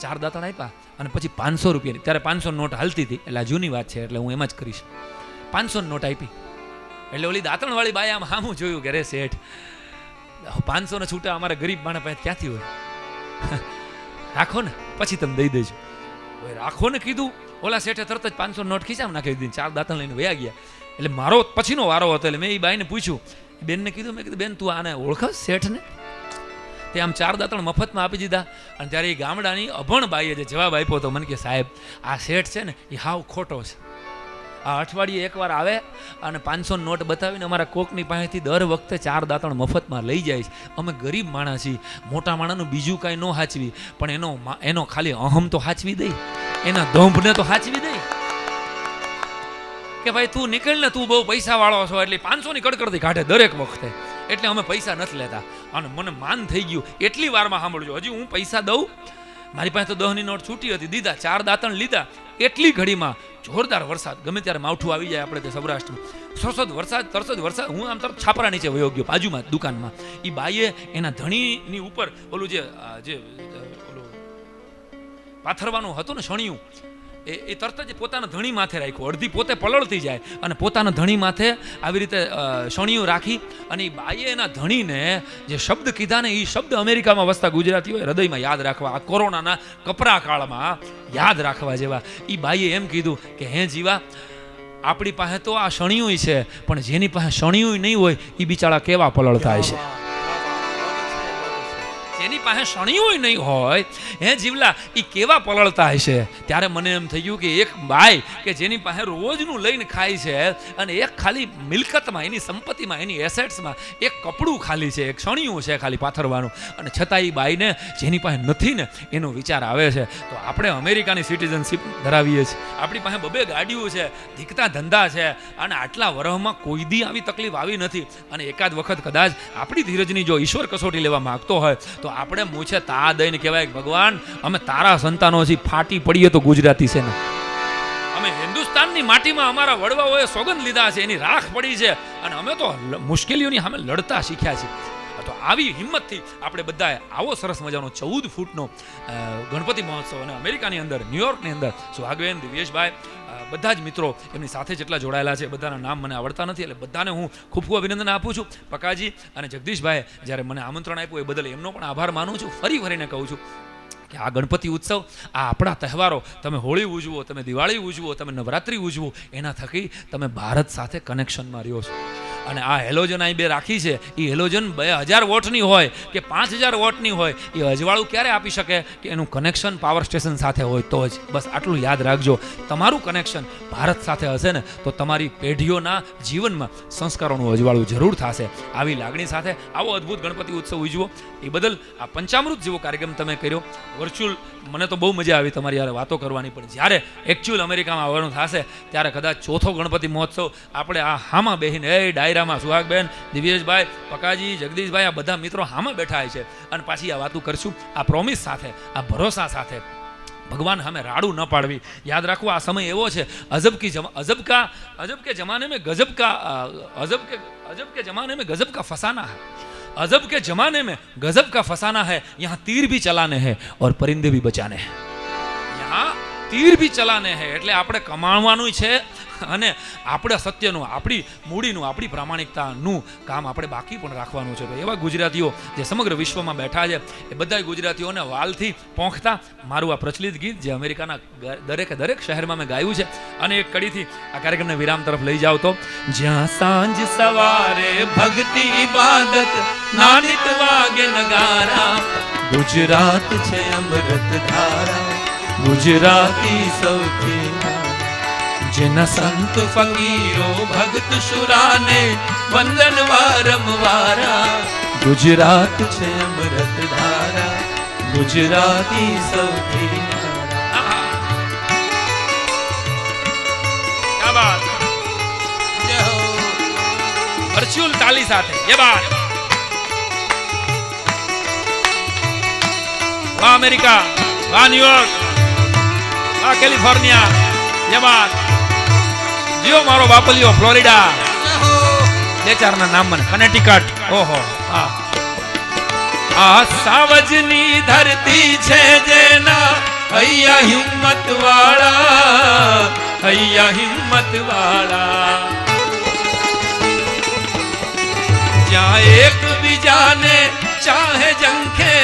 4 દાંતણ આપ્યા અને પછી 500 રૂપિયાની, ત્યારે 500 નોટ હાલતી હતી, એટલે આ જૂની વાત છે એટલે હું એમ જ કરીશ. 500 નોટ આપી એટલે ઓલી દાંતણવાળી બાઈ આમ હામું જોયું કે રે શેઠ, 500 ને છૂટા અમારે ગરીબ માણસ પાસે ક્યાંથી હોય, રાખો ને પછી તમે દઈ દેજો. હવે રાખો ને કીધું, ઓલા શેઠે તરત જ 500 નોટ ખીચામાં નાખી દીધી, 4 દાંતણ લઈને વયા ગયા. એટલે મારો પછીનો વારો હતો, એટલે મેં એ બાઈને પૂછ્યું, બેનને કીધું, મેં કીધું બેન તું આને ઓળખસ શેઠને? તે આમ 4 દાંતણ મફતમાં આપી દીધા. અને ત્યારે એ ગામડાની અભણ બાઈએ જે જવાબ આપ્યો તો મને કે સાહેબ આ શેઠ છે ને એ હાવ ખોટો છે. આ અઠવાડિયે એકવાર આવે અને 500 નોટ બતાવીને અમારા કોકની પાસેથી દર વખતે 4 દાંતણ મફતમાં લઈ જાય છે. અમે ગરીબ માણસ છીએ, મોટા માણસનું બીજું કાંઈ ન હાચવી, પણ એનો ખાલી અહમ તો હાચવી દઈ, એના દંભને તો હાચવી દઈ કે ભાઈ તું નીકળ ને, તું બહુ પૈસા વાળો છો એટલે 500ની કડકડતી કાઢે દરેક વખતે. એટલે અમે પૈસા નથી લેતા. અને મને માન થઈ ગયું, એટલી વારમાં સાંભળજો, હજી હું પૈસા દઉં, મારી પાસે તો 10ની નોટ છૂટી હતી, દીધા, 4 દાંતણ લીધા. એટલી ઘડીમાં જોરદાર વરસાદ, ગમે ત્યારે માવઠું આવી જાય આપણે તે સૌરાષ્ટ્રમાં, તરત જ વરસાદ. હું આમ તરત છાપરા નીચે વયો ગયો બાજુમાં દુકાનમાં. એ બાઈએ એના ધણીની ઉપર ઓલું જે ઓલું પાથરવાનું હતું ને શણિયું, એ તરત જ પોતાના ધણી માથે રાખ્યું. અડધી પોતે પલળતી જાય અને પોતાના ધણી માથે આવી રીતે શણિયું રાખી. અને એ બાઈએ એના ધણીને જે શબ્દ કીધા ને, એ શબ્દ અમેરિકામાં વસતા ગુજરાતીઓ હૃદયમાં યાદ રાખવા, આ કોરોનાના કપરા કાળમાં યાદ રાખવા જેવા. એ બાઈએ એમ કીધું કે હે જીવા, આપણી પાસે તો આ શણિયું છે, પણ જેની પાસે શણિયું નહીં હોય એ બિચારા કેવા પલળતા હશે. જેની પાસે શણિયું નહીં હોય હે જીવલા, એ કેવા પલળતા હશે. ત્યારે મને એમ થઈ ગયું કે એક બાઈ કે જેની પાસે રોજનું લઈને ખાય છે, અને એક ખાલી મિલકતમાં, એની સંપત્તિમાં, એની એસેટ્સમાં એક કપડું ખાલી છે, એક શણિયું છે ખાલી પાથરવાનું, અને છતાં એ બાઈને જેની પાસે નથી ને એનો વિચાર આવે છે. તો આપણે અમેરિકાની સિટીઝનશીપ ધરાવીએ છીએ, આપણી પાસે 2 ગાડીઓ છે, ધીકતા ધંધા છે, અને આટલા વરહમાં કોઈ દી આવી તકલીફ આવી નથી. અને એકાદ વખત કદાચ આપણી ધીરજની જો ઈશ્વર કસોટી લેવા માંગતો હોય તો આપણે મૂછે તા દઈને કહેવાય કે ભગવાન અમે તારા સંતાનો છીએ, ફાટી પડીએ તો ગુજરાતી છે ને. અમે હિન્દુસ્તાનની માટીમાં અમારા વડવાઓએ સોગંદ લીધા છે, એની રાખ પડી છે, અને અમે તો મુશ્કેલીઓની સામે લડતા શીખ્યા છીએ. તો આવી હિંમતથી આપણે બધાએ આવો સરસ મજાનો 14 ફૂટનો ગણપતિ મહોત્સવ, અને અમેરિકાની અંદર, ન્યુયોર્કની અંદર સુહાગબેન, દિવ્યેશભાઈ, બધા જ મિત્રો એમની સાથે જેટલા જોડાયેલા છે, બધાના નામ મને આવડતા નથી, એટલે બધાને હું ખૂબ ખૂબ અભિનંદન આપું છું. પકાજી અને જગદીશભાઈ જ્યારે મને આમંત્રણ આપ્યું એ બદલ એમનો પણ આભાર માનું છું. ફરી ફરીને કહું છું કે આ ગણપતિ ઉત્સવ, આ આપણા તહેવારો, તમે હોળી ઉજવો, તમે દિવાળી ઉજવો, તમે નવરાત્રિ ઉજવો, એના થકી તમે ભારત સાથે કનેક્શનમાં રહ્યો છો. અને આ હેલોજન અહીં બે રાખી છે, એ હેલોજન 2000 વોટની હોય કે 5000 વોટની હોય, એ અજવાળું ક્યારે આપી શકે કે એનું કનેક્શન પાવર સ્ટેશન સાથે હોય તો જ. બસ આટલું યાદ રાખજો. તમારું કનેક્શન ભારત સાથે હશે ને તો તમારી પેઢીઓના જીવનમાં સંસ્કારોનું અજવાળું જરૂર થશે. આવી લાગણી સાથે આવો અદ્ભુત ગણપતિ ઉત્સવ ઉજવો. એ બદલ આ પંચામૃત જેવો કાર્યક્રમ તમે કર્યો વર્ચ્યુઅલ, મને તો બહુ મજા આવી તમારી યારે વાતો કરવાની. પણ જ્યારે એકચ્યુઅલ અમેરિકામાં આવવાનું થશે ત્યારે કદાચ ચોથો ગણપતિ મહોત્સવ આપણે આ હામાં બેહીને, એ ડાયરામાં સુહાગબેન, દિવ્યેશભાઈ, પકાજી, જગદીશભાઈ, આ બધા મિત્રો હામાં બેઠા છે, અને પાછી આ વાતો કરશું આ પ્રોમિસ સાથે, આ ભરોસા સાથે. भगवान हमें राड़ू न पाड़वी. याद रखो आ समय एवो छे, अजब के जमाने में गजब का अजब के जमाने में गजब का फसाना है. अजब के जमाने में गजब का फसाना है. यहाँ तीर भी चलाने हैं और परिंदे भी बचाने हैं. यहाँ तीर भी चलाने हैं એટલે આપણે કમાવાનું છે, અને આપણે સત્યનું, આપણી મૂડીનું, આપણી પ્રામાણિકતાનું કામ આપણે બાકી પણ રાખવાનું છે. તો એવા ગુજરાતીઓ જે સમગ્ર વિશ્વમાં બેઠા છે, એ બધા ગુજરાતીઓને વાલથી પોંખતા મારું આ પ્રચલિત ગીત જે અમેરિકાના દરેક શહેરમાં મેં ગાયું છે, અને એક કડીથી આ કાર્યક્રમને વિરામ તરફ લઈ જાવ તો, જ્યાં સાંજ સવારે ભક્તિ ઇબાદત નાનિત વાગે નગારા, ગુજરાત છે અમૃત ધારા, ગુજરાતી સૌથી જેના સંત ફકીરો ભગત શુરાને વંદન વારંવારા, ગુજરાત છે અમૃત ધારા, ગુજરાતી સૌથી વર્ચ્યુઅલ તાલી સાથે એ બાત. વાહ અમેરિકા, વાહ ન્યુયોર્ક, વાહ કેલિફોર્નિયા, એ બાત. જીઓ મારો બાપલિયો ફ્લોરિડા, બે ચારના નામ મને, કનેટિકટ, ઓહો. આ સાવજની ધરતી છે જેના હૈયા હિંમત વાળા, હૈયા હિંમત વાળા, જ્યાં એક બીજાને ચાહે જંખે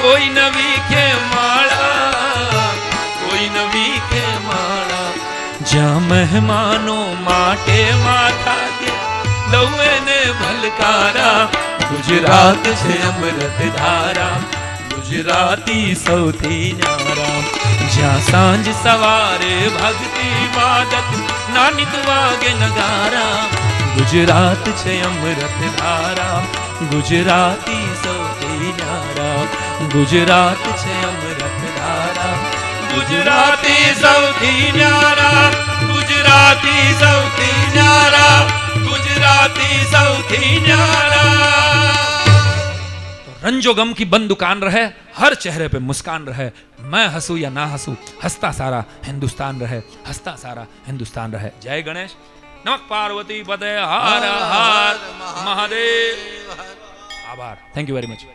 કોઈ નવી કે માળા, કોઈ નવી કે માળા, જ્યાં મહેમાનો માટે માથા દે દઉએ ને ભલકારા, ગુજરાત છે અમૃત ધારા, ગુજરાતી સૌથી ન્યારા, જ્યાં સાંજ સવારે ભક્તિ ઇબાદત નાનિત વાગે નગારા, ગુજરાત છે અમૃત ધારા, ગુજરાતી સૌથી ન્યારા, ગુજરાત છે અમૃત ધારા, ગુજરાતી સૌથી ન્યારા, ગુજરાતી સૌથી ન્યારા, ગુજરાતી સૌથી ન્યારા. रंजो गम की बंद दुकान रहे, हर चेहरे पे मुस्कान रहे, मैं हंसू या ना हंसू, हंसता सारा हिंदुस्तान रहे, हंसता सारा हिंदुस्तान रहे. जय गणेश. नमः पार्वती पते हर हर महादेव. आभार. Thank you very much.